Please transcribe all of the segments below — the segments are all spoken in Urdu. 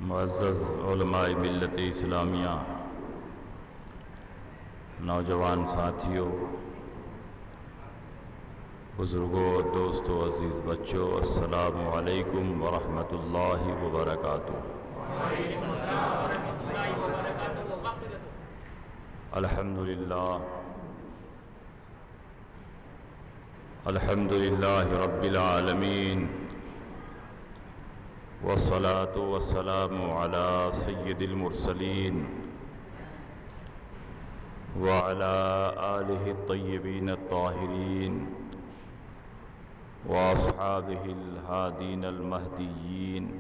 معزز علماء ملت اسلامیہ، نوجوان ساتھیوں، بزرگوں، دوستوں، عزیز بچوں، السلام علیکم ورحمۃ اللہ وبرکاتہ۔ الحمد للہ رب العالمین، والصلاة والسلام على سید المرسلین وعلى آلہ الطیبین الطاہرین واصحابہ الہادین المہدیین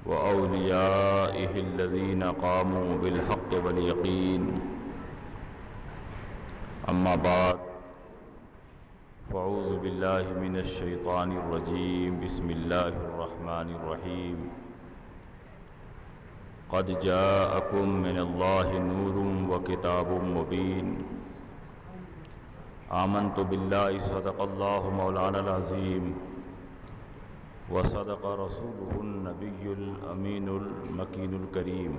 واولیائہ الذین قاموا بالحق والیقین، اما بعد فاعوذ باللہ من الشیطان الرجیم، بسم اللہ الرحمن الرحیم۔ قد جاءکم من اللہ نور وکتاب مبین، آمنت باللہ صدق اللہ مولانا العظیم وصدق رسولہ النبی الامین المکین الکریم،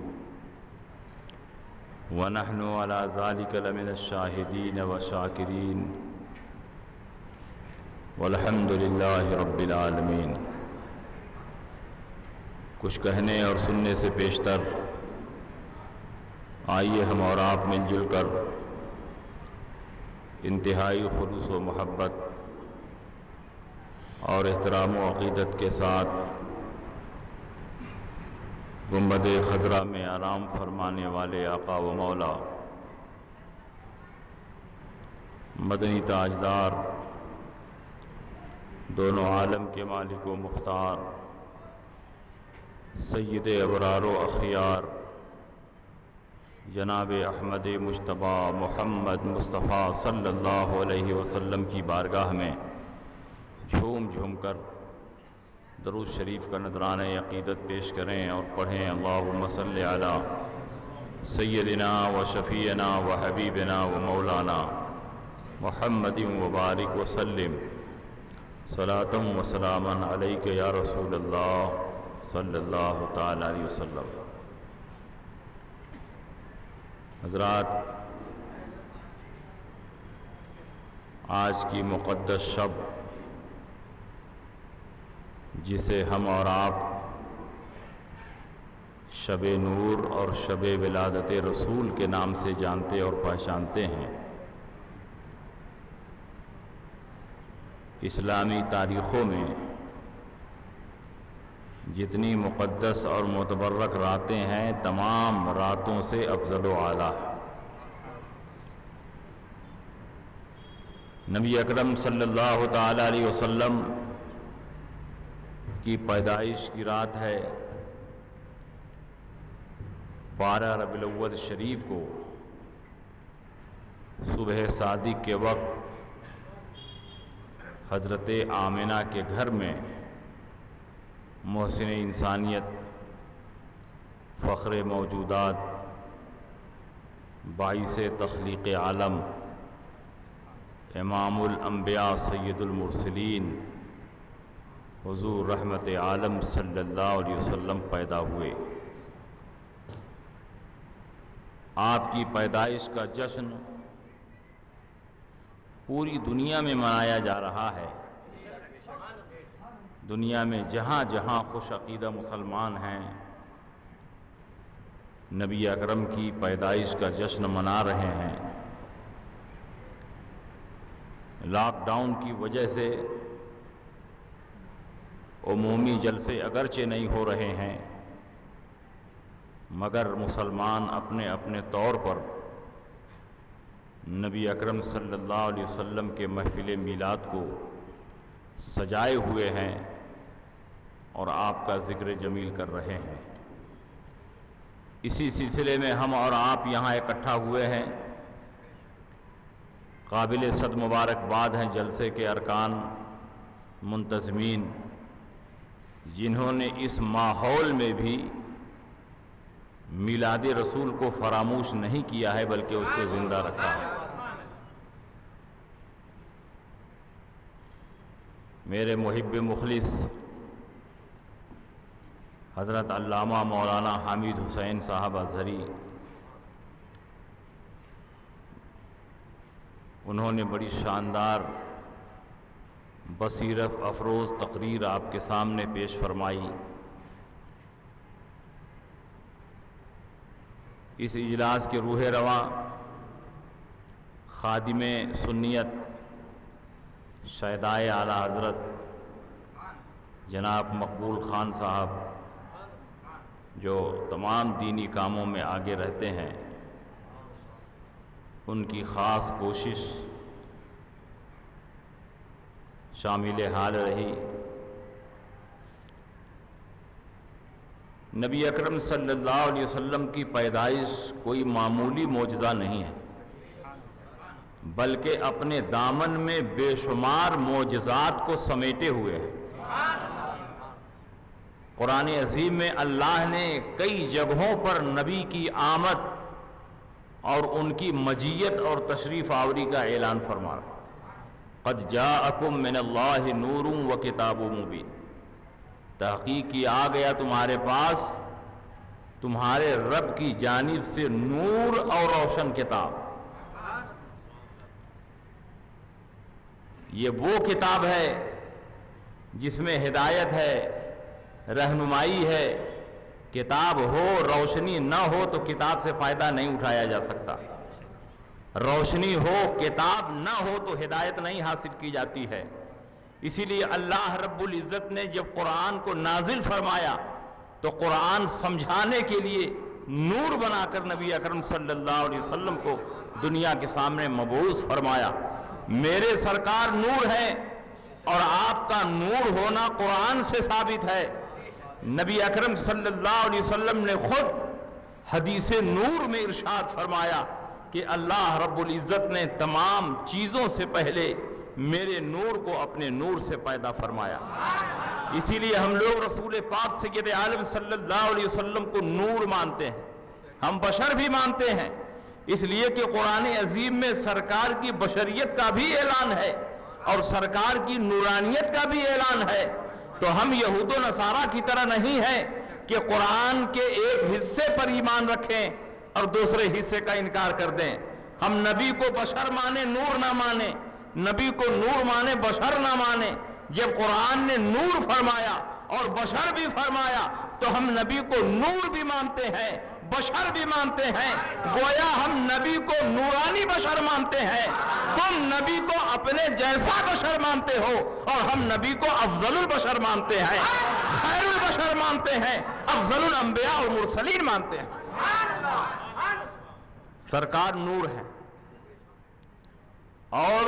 ونحن علی ذلک لمن الشاہدین والشاکرین، والحمد للہ رب العالمین۔ کچھ کہنے اور سننے سے پیشتر آئیے ہم اور آپ مل جل کر انتہائی خلوص و محبت اور احترام و عقیدت کے ساتھ گنبد خضرا میں آرام فرمانے والے آقا و مولا مدنی تاجدار، دونوں عالم کے مالک و مختار، سید ابرار و اخیار جناب احمد مجتبیٰ محمد مصطفیٰ صلی اللہ علیہ وسلم کی بارگاہ میں جھوم جھوم کر درود شریف کا نذرانہ عقیدت پیش کریں اور پڑھیں، اللہم صلی علی سیدنا و شفیعنا و حبیبنا و مولانا محمد وبارک وسلم، صلاۃ و سلاما علیک یا رسول اللہ صلی اللہ تعالی علیہ وسلم۔ حضرات، آج کی مقدس شب جسے ہم اور آپ شب نور اور شب ولادت رسول کے نام سے جانتے اور پہچانتے ہیں، اسلامی تاریخوں میں جتنی مقدس اور متبرک راتیں ہیں، تمام راتوں سے افضل و اعلیٰ نبی اکرم صلی اللہ تعالی علیہ وسلم کی پیدائش کی رات ہے۔ 12 ربیع الاول شریف کو صبح صادق کے وقت حضرت آمنہ کے گھر میں محسن انسانیت، فخر موجودات، باعث تخلیق عالم، امام الانبیاء سید المرسلین حضور رحمت عالم صلی اللہ علیہ وسلم پیدا ہوئے۔ آپ کی پیدائش کا جشن پوری دنیا میں منایا جا رہا ہے۔ دنیا میں جہاں جہاں خوش عقیدہ مسلمان ہیں، نبی اکرم کی پیدائش کا جشن منا رہے ہیں۔ لاک ڈاؤن کی وجہ سے عمومی جلسے اگرچہ نہیں ہو رہے ہیں، مگر مسلمان اپنے اپنے طور پر نبی اکرم صلی اللہ علیہ وسلم کے محفل میلاد کو سجائے ہوئے ہیں اور آپ کا ذکر جمیل کر رہے ہیں۔ اسی سلسلے میں ہم اور آپ یہاں اکٹھا ہوئے ہیں۔ قابل صد مبارکباد ہیں جلسے کے ارکان، منتظمین، جنہوں نے اس ماحول میں بھی میلاد رسول کو فراموش نہیں کیا ہے بلکہ اس کو زندہ رکھا ہے۔ میرے محب مخلص حضرت علامہ مولانا حامد حسین صاحب ازہری، انہوں نے بڑی شاندار بصیرت افروز تقریر آپ کے سامنے پیش فرمائی۔ اس اجلاس کے روح رواں خادم سنیت شہدائے اعلیٰ حضرت جناب مقبول خان صاحب، جو تمام دینی کاموں میں آگے رہتے ہیں، ان کی خاص کوشش شامل حال رہی۔ نبی اکرم صلی اللہ علیہ وسلم کی پیدائش کوئی معمولی معجزہ نہیں ہے، بلکہ اپنے دامن میں بے شمار معجزات کو سمیٹے ہوئے ہے۔ قرآن عظیم میں اللہ نے کئی جگہوں پر نبی کی آمد اور ان کی مجیت اور تشریف آوری کا اعلان فرمایا۔ قد جاءکم من اللہ نور و کتاب مبین، تحقیق کی آ گیا تمہارے پاس تمہارے رب کی جانب سے نور اور روشن کتاب۔ یہ وہ کتاب ہے جس میں ہدایت ہے، رہنمائی ہے۔ کتاب ہو روشنی نہ ہو تو کتاب سے فائدہ نہیں اٹھایا جا سکتا، روشنی ہو کتاب نہ ہو تو ہدایت نہیں حاصل کی جاتی ہے۔ اسی لیے اللہ رب العزت نے جب قرآن کو نازل فرمایا تو قرآن سمجھانے کے لیے نور بنا کر نبی اکرم صلی اللہ علیہ وسلم کو دنیا کے سامنے مبعوث فرمایا۔ میرے سرکار نور ہیں اور آپ کا نور ہونا قرآن سے ثابت ہے۔ نبی اکرم صلی اللہ علیہ وسلم نے خود حدیث نور میں ارشاد فرمایا کہ اللہ رب العزت نے تمام چیزوں سے پہلے میرے نور کو اپنے نور سے پیدا فرمایا۔ اسی لیے ہم لوگ رسول پاک سید عالم صلی اللہ علیہ وسلم کو نور مانتے ہیں، ہم بشر بھی مانتے ہیں، اس لیے کہ قرآن عظیم میں سرکار کی بشریت کا بھی اعلان ہے اور سرکار کی نورانیت کا بھی اعلان ہے۔ تو ہم یہود و نصارہ کی طرح نہیں ہیں کہ قرآن کے ایک حصے پر ایمان رکھیں اور دوسرے حصے کا انکار کر دیں۔ ہم نبی کو بشر مانے نور نہ مانے، نبی کو نور مانے بشر نہ مانے۔ جب قرآن نے نور فرمایا اور بشر بھی فرمایا تو ہم نبی کو نور بھی مانتے ہیں، بشر بھی مانتے ہیں، گویا ہم نبی کو نورانی بشر مانتے ہیں، تم نبی کو اپنے جیسا بشر مانتے ہو اور ہم نبی کو افضل البشر مانتے ہیں، خیر البشر مانتے ہیں، افضل الانبیاء اور مرسلین مانتے ہیں۔ سرکار نور ہے اور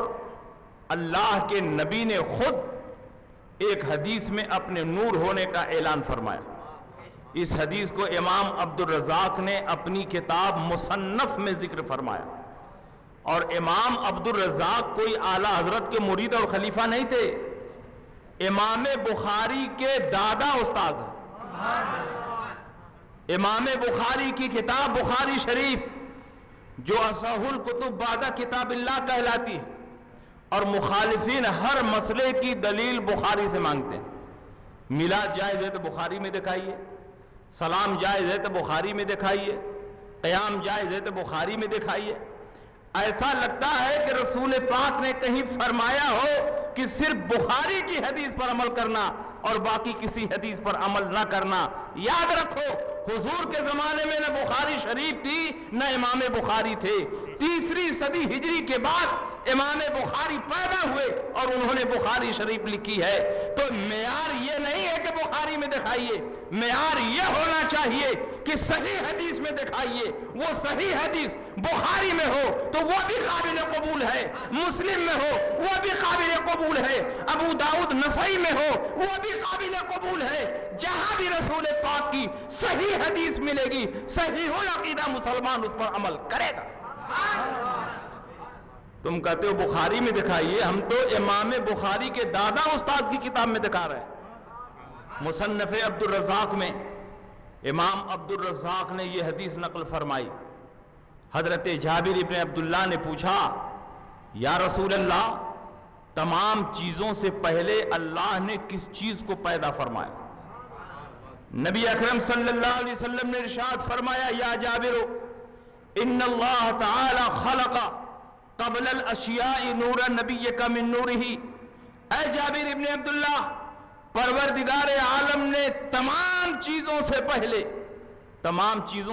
اللہ کے نبی نے خود ایک حدیث میں اپنے نور ہونے کا اعلان فرمایا۔ اس حدیث کو امام عبد الرزاق نے اپنی کتاب مصنف میں ذکر فرمایا، اور امام عبد الرزاق کوئی اعلیٰ حضرت کے مرید اور خلیفہ نہیں تھے، امام بخاری کے دادا استاد ہیں۔ امام بخاری کی کتاب بخاری شریف جو اصح الکتب بعد کتاب اللہ کہلاتی ہے، اور مخالفین ہر مسئلے کی دلیل بخاری سے مانگتے ہیں۔ میلاد جائز ہے تو بخاری میں دکھائیے، سلام جائز ہے تو بخاری میں دکھائیے، قیام جائز ہے تو بخاری میں دکھائیے۔ ایسا لگتا ہے کہ رسول پاک نے کہیں فرمایا ہو کہ صرف بخاری کی حدیث پر عمل کرنا اور باقی کسی حدیث پر عمل نہ کرنا۔ یاد رکھو، حضور کے زمانے میں نہ بخاری شریف تھی نہ امام بخاری تھے، 3 صدی ہجری کے بعد امام بخاری پیدا ہوئے اور انہوں نے بخاری شریف لکھی ہے۔ تو معیار یہ نہیں ہے کہ بخاری میں دکھائیے، معیار یہ ہونا چاہیے کہ صحیح حدیث میں دکھائیے۔ وہ صحیح حدیث بخاری میں ہو تو وہ بھی قابل قبول ہے، مسلم میں ہو وہ بھی قابل قبول ہے، ابو داؤد نسائی میں ہو وہ بھی قابل قبول ہے۔ جہاں بھی رسول پاک کی صحیح حدیث ملے گی، صحیح العقیدہ مسلمان اس پر عمل کرے گا۔ تم کہتے ہو بخاری میں دکھائیے، ہم تو امام بخاری کے دادا استاد کی کتاب میں دکھا رہے ہیں۔ مصنف عبد الرزاق میں امام عبد الرزاق نے یہ حدیث نقل فرمائی۔ حضرت جابر ابن عبداللہ نے پوچھا، یا رسول اللہ، تمام چیزوں سے پہلے اللہ نے کس چیز کو پیدا فرمایا؟ نبی اکرم صلی اللہ علیہ وسلم نے ارشاد فرمایا یا جابر ان اللہ تعالی خلق قبل الاشیاء نورا نبیک من نورہ، اے جابر ابن عبداللہ، پروردگار عالم نے تمام چیزوں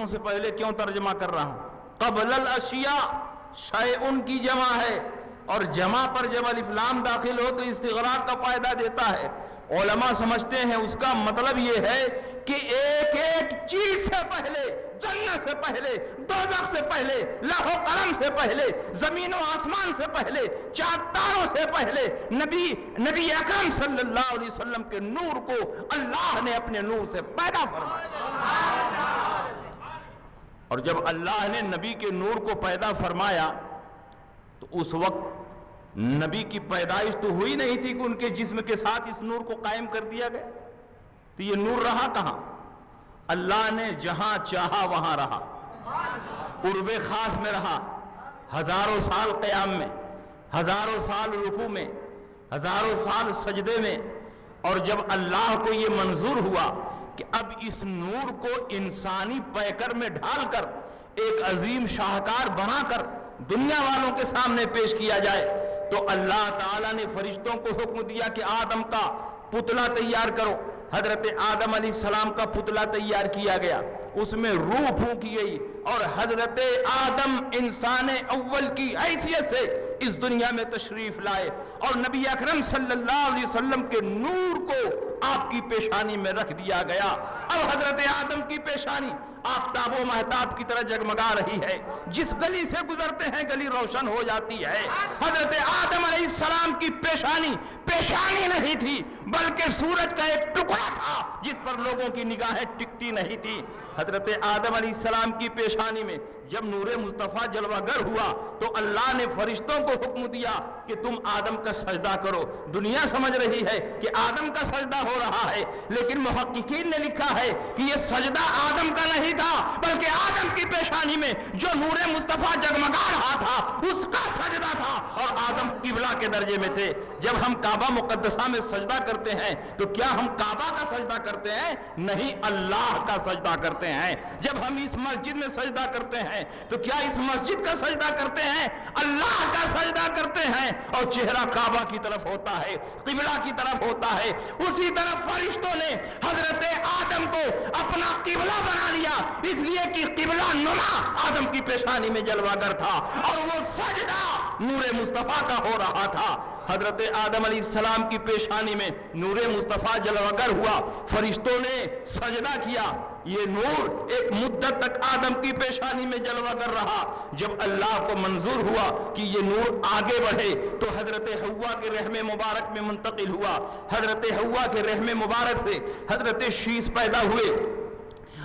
سے پہلے کیوں ترجمہ کر رہا ہوں؟ قبل الاشیاء شیء کی جمع ہے، اور جمع پر جب الف لام داخل ہو تو استغراق کا فائدہ دیتا ہے۔ علماء سمجھتے ہیں اس کا مطلب یہ ہے کہ ایک ایک چیز سے پہلے، جنت سے پہلے، دوزخ سے پہلے، لوح و قلم سے پہلے، زمین و آسمان سے پہلے، چاند تاروں سے پہلے نبی اکرم صلی اللہ علیہ وسلم کے نور کو اللہ نے اپنے نور سے پیدا فرمایا۔ اور جب اللہ نے نبی کے نور کو پیدا فرمایا تو اس وقت نبی کی پیدائش تو ہوئی نہیں تھی کہ ان کے جسم کے ساتھ اس نور کو قائم کر دیا گیا، تو یہ نور رہا کہاں؟ اللہ نے جہاں چاہا وہاں رہا، قرب خاص میں رہا، ہزاروں سال قیام میں، ہزاروں سال رکوع میں، ہزاروں سال سجدے میں۔ اور جب اللہ کو یہ منظور ہوا کہ اب اس نور کو انسانی پیکر میں ڈھال کر ایک عظیم شاہکار بنا کر دنیا والوں کے سامنے پیش کیا جائے، تو اللہ تعالیٰ نے فرشتوں کو حکم دیا کہ آدم کا پتلا تیار کرو۔ حضرت آدم علیہ السلام کا پتلا تیار کیا گیا، اس میں روح پھونکی گئی، اور حضرت آدم انسان اول کی حیثیت سے اس دنیا میں تشریف لائے، اور نبی اکرم صلی اللہ علیہ وسلم کے نور کو آپ کی پیشانی میں رکھ دیا گیا۔ اب حضرت آدم کی پیشانی آفتاب و مہتاب کی طرح جگمگا رہی ہے، جس گلی سے گزرتے ہیں گلی روشن ہو جاتی ہے۔ حضرت آدم علیہ السلام کی پیشانی نہیں تھی، بلکہ سورج کا ایک ٹکڑا تھا جس پر لوگوں کی نگاہیں ٹکتی نہیں تھی۔ حضرت آدم علیہ السلام کی پیشانی میں جب نور مصطفیٰ جلوہ گر ہوا تو اللہ نے فرشتوں کو حکم دیا کہ تم آدم کا سجدہ کرو۔ دنیا سمجھ رہی ہے کہ آدم کا سجدہ ہو رہا ہے، لیکن محققین نے لکھا ہے کہ یہ سجدہ آدم کا نہیں تھا، بلکہ آدم کی پیشانی میں جو نور مصطفیٰ جگمگا رہا تھا اس کا سجدہ تھا، اور آدم قبلہ کے درجے میں تھے۔ جب ہم کعبہ مقدسہ میں سجدہ کرتے ہیں تو کیا ہم کعبہ کا سجدہ کرتے ہیں؟ نہیں، اللہ کا سجدہ کرتے ہیں۔ جب ہم اس مسجد میں سجدہ کرتے ہیں تو کیا اس مسجد کا سجدہ کرتے ہیں؟ اللہ کا سجدہ کرتے ہیں، اور چہرہ کعبہ کی طرف ہوتا ہے، قبلہ کی طرف ہوتا ہے۔ اسی طرح فرشتوں نے حضرت آدم کو اپنا قبلہ بنا لیا، اس لیے کہ قبلہ نما آدم کی پیشانی میں جلوہ گر تھا، اور وہ سجدہ نور مصطفیٰ کا ہو رہا تھا۔ حضرت آدم علیہ السلام کی پیشانی میں نور مصطفیٰ جلوہ گر ہوا، فرشتوں نے سجدہ کیا۔ یہ نور ایک مدت تک آدم کی پیشانی میں جلوہ گر رہا۔ جب اللہ کو منظور ہوا کہ یہ نور آگے بڑھے تو حضرت حوا کے رحم مبارک میں منتقل ہوا۔ حضرت حوا کے رحم مبارک سے حضرت شیش پیدا ہوئے،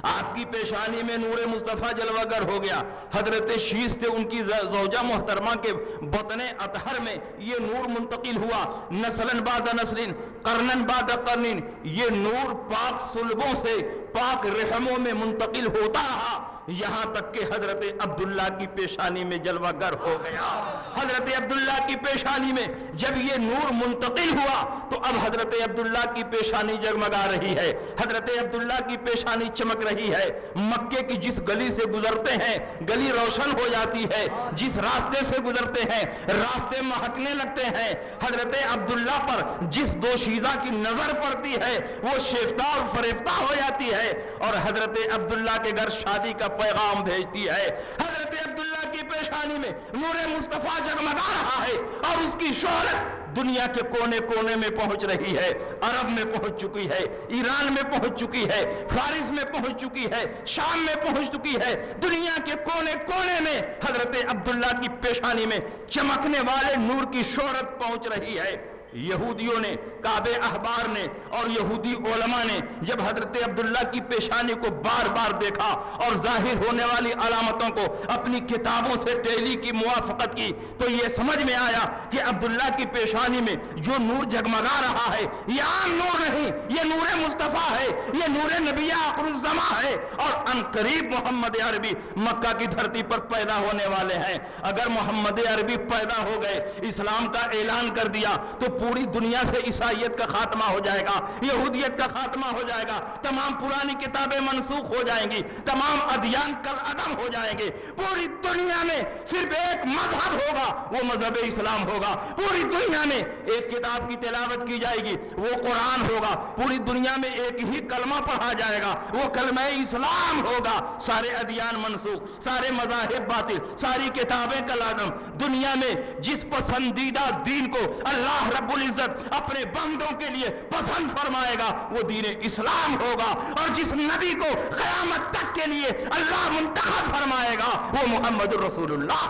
آپ کی پیشانی میں نور مصطفیٰ جلوہ گر ہو گیا۔ حضرت شیش سے ان کی زوجہ محترمہ کے بطن اطہر میں یہ نور منتقل ہوا، نسلن بعد نسلن، قرنن بعد قرنن۔ یہ نور پاک صلبوں سے پاک رحموں میں منتقل ہوتا رہا، یہاں تک کہ حضرت عبداللہ کی پیشانی میں جلوہ گر ہو گیا۔ حضرت عبداللہ کی پیشانی میں جب یہ نور منتقل ہوا تو اب حضرت عبداللہ کی پیشانی جگمگا رہی ہے، حضرت عبداللہ کی پیشانی چمک رہی ہے۔ مکے کی جس گلی سے گزرتے ہیں گلی روشن ہو جاتی ہے، جس راستے سے گزرتے ہیں راستے مہکنے لگتے ہیں۔ حضرت عبداللہ پر جس دوشیزہ کی نظر پڑتی ہے وہ شیفتہ اور فریفتہ ہو جاتی ہے، اور حضرت عبداللہ کے گھر شادی کا پیغام بھیجتی ہے۔ حضرت عبداللہ کی پیشانی میں نور مصطفیٰ جگمگا رہا ہے، اور اس کی شہرت دنیا کے کونے کونے میں پہنچ رہی ہے۔ عرب میں پہنچ چکی ہے، ایران میں پہنچ چکی ہے، فارس میں پہنچ چکی ہے، شام میں پہنچ چکی ہے۔ دنیا کے کونے کونے میں حضرت عبداللہ کی پیشانی میں چمکنے والے نور کی شہرت پہنچ رہی ہے۔ یہودیوں نے، کعبے احبار نے اور یہودی علماء نے جب حضرت عبداللہ کی پیشانی کو بار بار دیکھا اور ظاہر ہونے والی علامتوں کو اپنی کتابوں سے ٹیلی کی موافقت کی تو یہ سمجھ میں آیا کہ عبداللہ کی پیشانی میں جو نور جگمگا رہا ہے یہ عام نور نہیں، یہ نور مصطفیٰ ہے، یہ نور نبی آخر الزماں ہے، اور عنقریب محمد عربی مکہ کی دھرتی پر پیدا ہونے والے ہیں۔ اگر محمد عربی پیدا ہو گئے، اسلام کا اعلان کر دیا تو پوری دنیا سے عیسائی عیسائیت کا خاتمہ ہو جائے گا، یہودیت کا خاتمہ ہو جائے گا، تمام پرانی کتابیں منسوخ ہو جائیں گی، تمام ادیان کل عدم ہو جائیں گے، پوری دنیا میں صرف ایک مذہب ہوگا، وہ مذہب اسلام ہوگا، پوری دنیا میں ایک کتاب کی تلاوت کی جائے گی، وہ قرآن ہوگا، پوری دنیا میں ایک ہی کلمہ پڑھا جائے گا، وہ کلمہ اسلام ہوگا، سارے ادیان منسوخ، سارے مذاہب باطل، ساری کتابیں کل عدم۔ دنیا میں جس پسندیدہ دین کو اللہ رب العزت اپنے بندوں کے لیے پسند فرمائے گا وہ دین اسلام ہوگا، اور جس نبی کو قیامت تک کے لیے اللہ منتخب فرمائے گا وہ محمد رسول اللہ۔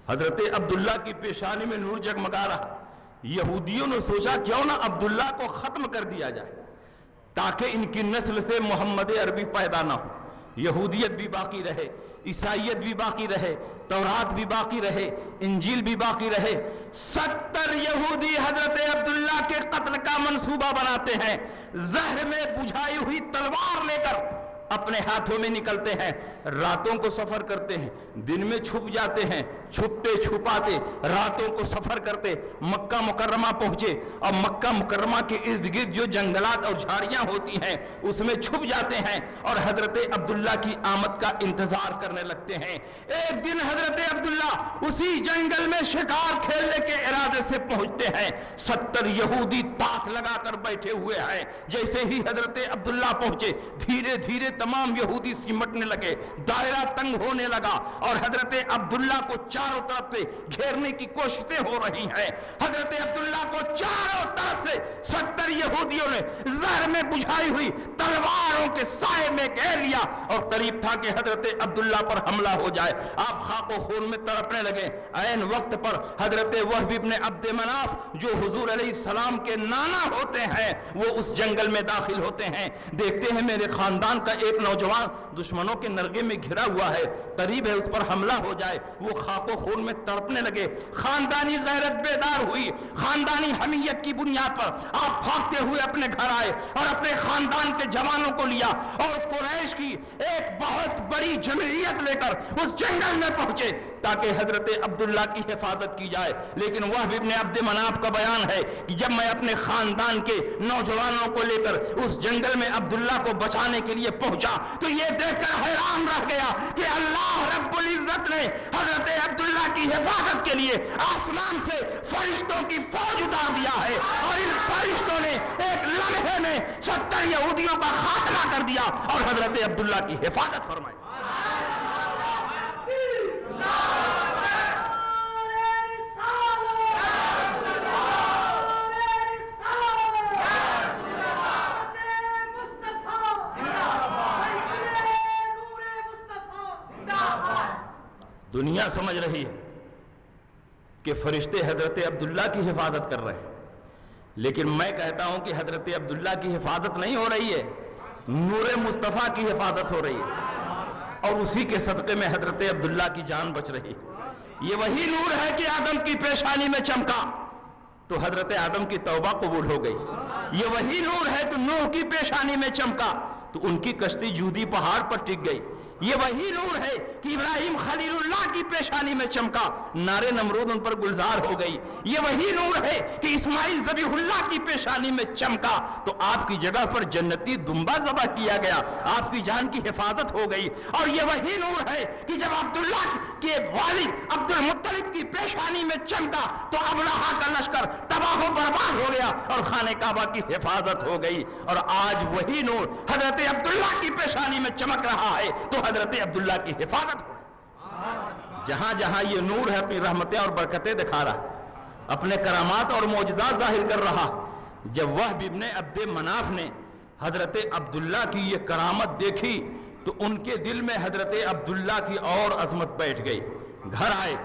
حضرت عبداللہ کی پیشانی میں نور جگمگا رہا، یہودیوں نے سوچا کیوں نہ عبداللہ کو ختم کر دیا جائے تاکہ ان کی نسل سے محمد عربی پیدا نہ ہو، یہودیت بھی باقی رہے، عیسائیت بھی باقی رہے، تورات بھی باقی رہے، انجیل بھی باقی رہے۔ 70 یہودی حضرت عبداللہ کے قتل کا منصوبہ بناتے ہیں، زہر میں بجھائی ہوئی تلوار لے کر اپنے ہاتھوں میں نکلتے ہیں، راتوں کو سفر کرتے ہیں، دن میں چھپ جاتے ہیں، چھپتے چھپاتے راتوں کو سفر کرتے مکہ مکرمہ پہنچے، اور مکہ مکرمہ کے ارد گرد جو جنگلات اور جھاڑیاں ہوتی ہیں اس میں چھپ جاتے ہیں اور حضرت عبداللہ کی آمد کا انتظار کرنے لگتے ہیں۔ ایک دن حضرت عبداللہ اسی جنگل میں شکار کھیلنے کے ارادے سے پہنچتے ہیں، 70 یہودی تاک لگا کر بیٹھے ہوئے ہیں۔ جیسے ہی حضرت عبداللہ پہنچے دھیرے دھیرے تمام یہودی سمٹنے لگے، دائرہ تنگ ہونے لگا اور حضرت عبداللہ کو چاروں طرف سے گھیرنے کی کوششیں ہو رہی ہیں۔ حضرت عبداللہ کو چاروں طرف سے 70 یہودیوں نے زہر میں بجھائی ہوئی تلواروں کے سائے میں گھیر لیا، اور قریب تھا کہ حضرت عبداللہ پر حملہ ہو جائے۔ آپ خاک و خون میں تڑپنے لگے۔ عین وقت پر حضرت وہب ابن عبد مناف جو حضور علیہ السلام کے نانا ہوتے ہیں وہ اس جنگل میں داخل ہوتے ہیں، دیکھتے ہیں میرے خاندان کا ایک نوجوان دشمنوں کے نرغے میں گھرا ہوا ہے، قریب ہے اس پر حملہ ہو جائے۔ وہ خاک و خون میں تڑپنے لگے، خاندانی غیرت بیدار ہوئی، خاندانی حمیت کی بنیاد پر آپ بھاگتے ہوئے اپنے گھر آئے اور اپنے خاندان کے جوانوں کو لیا اور قریش کی ایک بہت بڑی جمعیت لے کر اس جنگل میں پہنچے تاکہ حضرت عبداللہ کی حفاظت کی جائے۔ لیکن وہب ابن عبد مناف کا بیان ہے کہ جب میں اپنے خاندان کے نوجوانوں کو لے کر اس جنگل میں عبداللہ کو بچانے کے لیے پہنچا تو یہ دیکھ کر حیران رہ گیا کہ اللہ رب العزت نے حضرت عبداللہ کی حفاظت کے لیے آسمان سے فرشتوں کی فوج اتار دیا ہے، اور ان فرشتوں نے ایک لمحے میں 70 یہودیوں کا خاتمہ کر دیا اور حضرت عبداللہ کی حفاظت فرمائی۔ دنیا سمجھ رہی ہے کہ فرشتے حضرت عبداللہ کی حفاظت کر رہے ہیں، لیکن میں کہتا ہوں کہ حضرت عبداللہ کی حفاظت نہیں ہو رہی ہے، نور مصطفیٰ کی حفاظت ہو رہی ہے، اور اسی کے صدقے میں حضرت عبداللہ کی جان بچ رہی ہے۔ یہ وہی نور ہے کہ آدم کی پیشانی میں چمکا تو حضرت آدم کی توبہ قبول ہو گئی، یہ وہی نور ہے کہ نوح کی پیشانی میں چمکا تو ان کی کشتی جودی پہاڑ پر ٹک گئی، یہ وہی نور ہے کہ ابراہیم خلیل اللہ کی پیشانی میں چمکا، نار نمرود ان پر گلزار ہو گئی، یہ وہی نور ہے کہ اسماعیل ذبیح اللہ کی پیشانی میں چمکا تو آپ کی جگہ پر جنتی دمبا ذبح کیا گیا، آپ کی جان کی حفاظت ہو گئی، اور یہ وہی نور ہے کہ جب عبداللہ کے والد عبد المطلب کی پیشانی میں چمکا تو ابلہا کا لشکر تباہ و برباد ہو گیا اور خانہ کعبہ کی حفاظت ہو گئی، اور آج وہی نور حضرت عبداللہ کی پیشانی میں چمک رہا ہے تو حضرت عبداللہ کی حفاظت ہو۔ جہاں جہاں یہ نور ہے اپنی رحمتیں اور برکتیں دکھا رہا، اپنے کرامات اور معجزات ظاہر کر رہا۔ جب وہب ابن عبد مناف نے حضرت عبداللہ کی یہ کرامت دیکھی تو ان کے دل میں حضرت عبداللہ کی اور عظمت بیٹھ گئی۔ گھر آئے،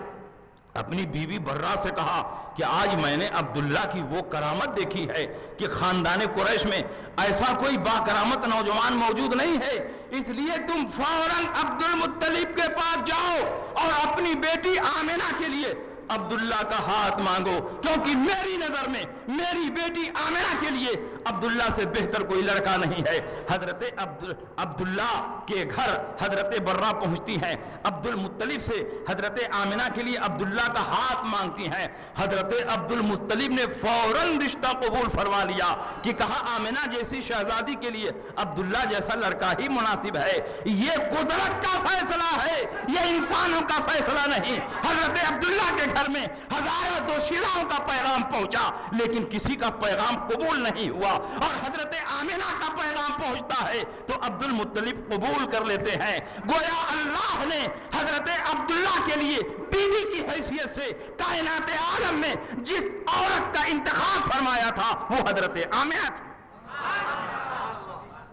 اپنی بیوی برہ سے کہا کہ آج میں نے عبداللہ کی وہ کرامت دیکھی ہے کہ خاندان قریش میں ایسا کوئی با کرامت نوجوان موجود نہیں ہے، اس لیے تم فوراً عبد المطلب کے پاس جاؤ اور اپنی بیٹی آمنہ کے لیے عبداللہ کا ہاتھ مانگو، کیونکہ میری نظر میں میری بیٹی آمنہ کے لیے عبداللہ سے بہتر کوئی لڑکا نہیں ہے۔ حضرت عبداللہ کے گھر حضرت برہ پہنچتی ہیں، عبد المطلب سے حضرت آمنہ کے لیے عبداللہ کا ہاتھ مانگتی ہیں۔ حضرت عبد المطلب نے فوراً رشتہ قبول فرما لیا کہ کہا آمنہ جیسی شہزادی کے لیے عبداللہ جیسا لڑکا ہی مناسب ہے۔ یہ قدرت کا فیصلہ ہے، یہ انسانوں کا فیصلہ نہیں۔ حضرت عبداللہ کے گھر میں ہزاروں دوشیزاؤں کا پیغام پہنچا لیکن کسی کا پیغام قبول نہیں ہوا، اور حضرت آمنہ کا پیغام پہنچتا ہے تو عبد المطلب قبول کر لیتے ہیں۔ گویا اللہ نے حضرت عبداللہ کے لیے بیوی کی حیثیت سے کائنات عالم میں جس عورت کا انتخاب فرمایا تھا وہ حضرت آمنہ تھی۔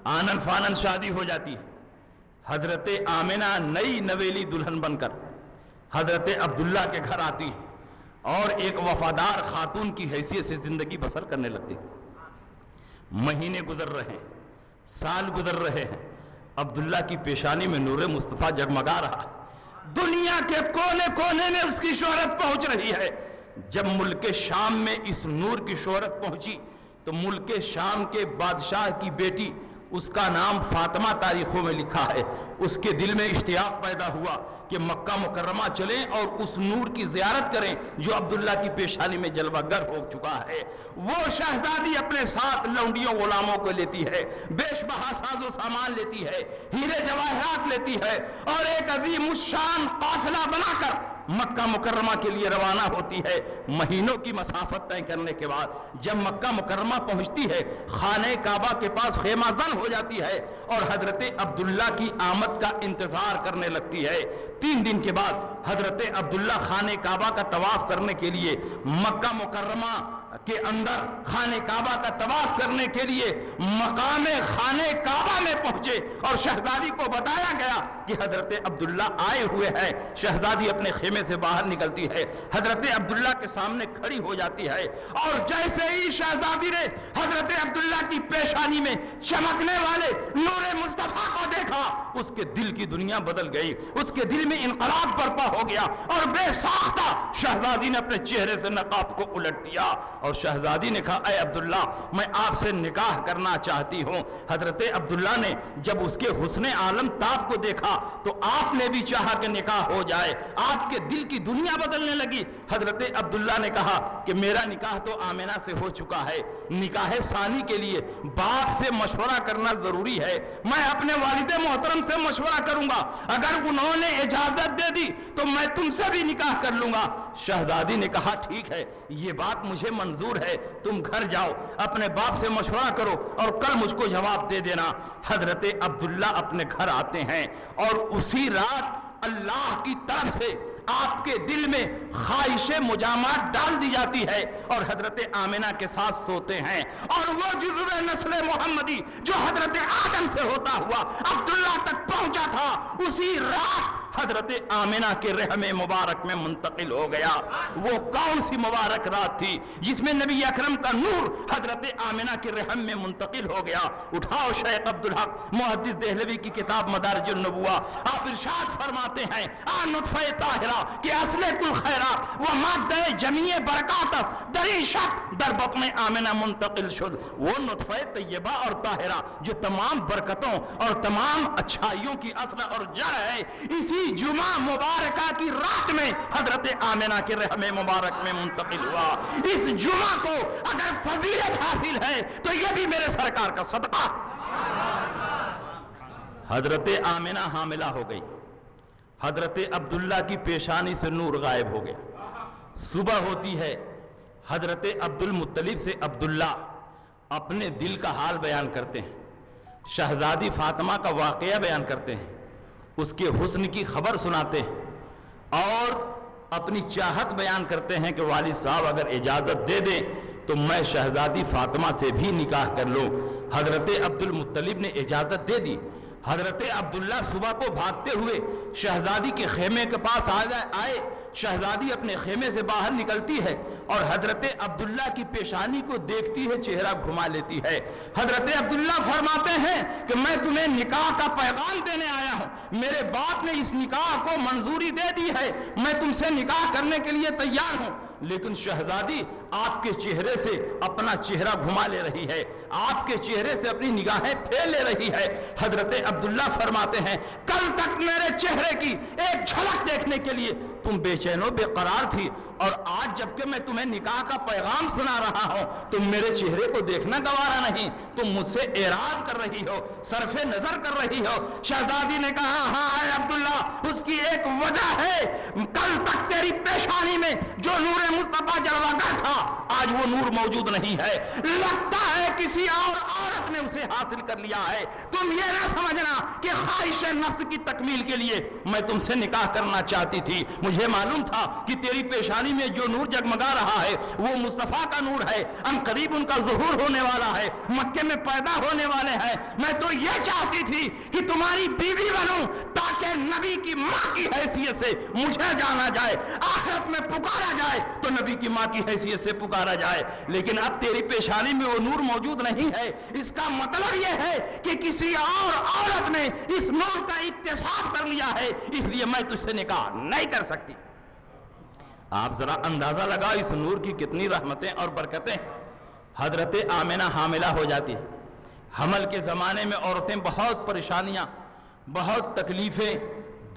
آنن فانن شادی ہو جاتی ہے، حضرت آمنہ نئی نویلی دلہن بن کر حضرت عبداللہ کے گھر آتی ہے اور ایک وفادار خاتون کی حیثیت سے زندگی بسر کرنے لگتی ہے۔ مہینے گزر رہے ہیں، سال گزر رہے ہیں، عبداللہ کی پیشانی میں نور مصطفیٰ جگمگا رہا ہے، دنیا کے کونے کونے میں اس کی شہرت پہنچ رہی ہے۔ جب ملک شام میں اس نور کی شہرت پہنچی تو ملک شام کے بادشاہ کی بیٹی، اس کا نام فاطمہ تاریخوں میں لکھا ہے، اس کے دل میں اشتیاق پیدا ہوا کہ مکہ مکرمہ چلیں اور اس نور کی زیارت کریں جو عبداللہ کی پیشانی میں جلوہ گر ہو چکا ہے۔ وہ شہزادی اپنے ساتھ لونڈیوں غلاموں کو لیتی ہے، بیش بہا ساز و سامان لیتی ہے، ہیرے جواہرات لیتی ہے اور ایک عظیم الشان قافلہ بنا کر مکہ مکرمہ کے لیے روانہ ہوتی ہے۔ مہینوں کی مسافت طے کرنے کے بعد جب مکہ مکرمہ پہنچتی ہے، خانہ کعبہ کے پاس خیمہ زن ہو جاتی ہے اور حضرت عبداللہ کی آمد کا انتظار کرنے لگتی ہے۔ 3 دن کے بعد حضرت عبداللہ خانہ کعبہ کا طواف کرنے کے لیے مکہ مکرمہ کے اندر خانہ کعبہ کا طواف کرنے کے لیے مقام خانہ کعبہ میں پہنچے اور شہزادی کو بتایا گیا کہ حضرت عبداللہ آئے ہوئے ہیں۔ شہزادی اپنے خیمے سے باہر نکلتی ہے، حضرت عبداللہ کے سامنے کھڑی ہو جاتی ہے اور جیسے ہی شہزادی نے حضرت عبداللہ کی پیشانی میں چمکنے والے نور مصطفیٰ کو دیکھا، اس کے دل کی دنیا بدل گئی، اس کے دل میں انقلاب برپا ہو گیا اور بے ساختہ شہزادی نے اپنے چہرے سے نقاب کو الٹ دیا اور شہزادی نے کہا اے عبداللہ میں آپ سے نکاح کرنا چاہتی ہوں۔ حضرت عبداللہ نے جب اس کے حسن عالم تاب کو دیکھا تو آپ نے بھی چاہا کہ نکاح ہو جائے، آپ کے دل کی دنیا بدلنے لگی۔ حضرت عبداللہ نے کہا کہ میرا نکاح تو آمنہ سے ہو چکا ہے، نکاح ثانی کے لیے باپ سے مشورہ کرنا ضروری ہے، میں اپنے والد محترم سے مشورہ کروں گا، اگر انہوں نے اجازت دے دی تو میں تم سے بھی نکاح کر لوں گا۔ شہزادی نے کہا ٹھیک ہے، یہ بات مجھے منظور ہے، تم گھر جاؤ اپنے باپ سے مشورہ کرو اور کل مجھ کو جواب دے دینا۔ حضرت عبداللہ اپنے گھر آتے ہیں اور اسی رات اللہ کی طرف سے آپ کے دل میں خواہش مجامعت ڈال دی جاتی ہے اور حضرت آمنہ کے ساتھ سوتے ہیں، اور وہ جزو نسل محمدی جو حضرت آدم سے ہوتا ہوا عبداللہ تک پہنچا تھا اسی رات حضرت آمنہ کے رحم مبارک میں منتقل ہو گیا۔ وہ کون سی مبارک رات تھی جس میں نبی اکرم کا نور حضرت آمنہ کے رحم میں منتقل ہو گیا؟ اٹھاؤ شیخ عبدالحق محدث دہلوی کی کتاب مدارج النبوہ، آپ ارشاد فرماتے ہیں نطفہ طاہرہ کہ اصل کل خیرات و مادہ جمیع برکات دری شب در بطن آمنہ منتقل شد۔ وہ نطفہ طیبہ اور طاہرہ جو تمام برکتوں اور تمام اچھائیوں کی اصل اور جڑ ہے، اسی جمعہ مبارکہ کی رات میں حضرت آمنہ کے رحم مبارک میں منتقل ہوا۔ اس جمعہ کو اگر فضیلت حاصل ہے تو یہ بھی میرے سرکار کا صدقہ۔ حضرت آمنہ حاملہ ہو گئی، حضرت عبداللہ کی پیشانی سے نور غائب ہو گیا۔ صبح ہوتی ہے، حضرت عبد المطلب سے عبداللہ اپنے دل کا حال بیان کرتے ہیں، شہزادی فاطمہ کا واقعہ بیان کرتے ہیں، اس کے حسن کی خبر سناتے ہیں اور اپنی چاہت بیان کرتے ہیں کہ والد صاحب اگر اجازت دے دیں تو میں شہزادی فاطمہ سے بھی نکاح کر لوں۔ حضرت عبد المطلب نے اجازت دے دی۔ حضرت عبداللہ صبح کو بھاگتے ہوئے شہزادی کے خیمے کے پاس آئے، شہزادی اپنے خیمے سے باہر نکلتی ہے اور حضرت عبداللہ کی پیشانی کو دیکھتی ہے، چہرہ گھما لیتی ہے۔ حضرت عبداللہ فرماتے ہیں کہ میں تمہیں نکاح کا پیغام دینے آیا ہوں، میرے باپ نے اس نکاح کو منظوری دے دی ہے، میں تم سے نکاح کرنے کے لیے تیار ہوں۔ لیکن شہزادی آپ کے چہرے سے اپنا چہرہ گھما لے رہی ہے، آپ کے چہرے سے اپنی نگاہیں پھیر لے رہی ہے۔ حضرت عبداللہ فرماتے ہیں کل تک میرے چہرے کی ایک جھلک دیکھنے کے لیے تم بے چین و بے قرار تھی، اور آج جبکہ میں تمہیں نکاح کا پیغام سنا رہا ہوں تم میرے چہرے کو دیکھنا گوارا نہیں، تم مجھ سے اعراض کر رہی ہو، صرف نظر کر رہی ہو۔ شہزادی نے کہا ہاں اے عبداللہ، اس کی ایک وجہ ہے، کل تک تیری پیشانی میں جو نور مصطفیٰ جلوہ گر تھا آج وہ نور موجود نہیں ہے، لگتا ہے کسی اور عورت نے اسے حاصل کر لیا ہے۔ تم یہ نہ سمجھنا کہ خواہش نفس کی تکمیل کے لیے میں تم سے نکاح کرنا چاہتی تھی، مجھے معلوم تھا کہ تیری پیشانی میں جو نور جگمگا رہا ہے وہ مصطفیٰ کا نور ہے، ان قریب ان کا ظہور ہونے والا ہے، مکے میں پیدا ہونے والے ہیں۔ میں تو یہ چاہتی تھی کہ تمہاری بیوی بنوں تاکہ نبی کی ماں کی حیثیت سے مجھے جانا جائے، آخرت میں پکارا جائے تو نبی کی ماں کی حیثیت سے پکارا جائے، لیکن اب تیری پیشانی میں وہ نور موجود نہیں ہے۔ اس کا مطلب یہ ہے کہ کسی اور عورت نے اس نور کا اکتساب کر لیا ہے، اس لیے میں تجھ سے نکاح نہیں کر سکتی۔ آپ ذرا اندازہ لگا اس نور کی کتنی رحمتیں اور برکتیں۔ حضرت آمنہ حاملہ ہو جاتی ہے۔ حمل کے زمانے میں عورتیں بہت پریشانیاں، بہت تکلیفیں،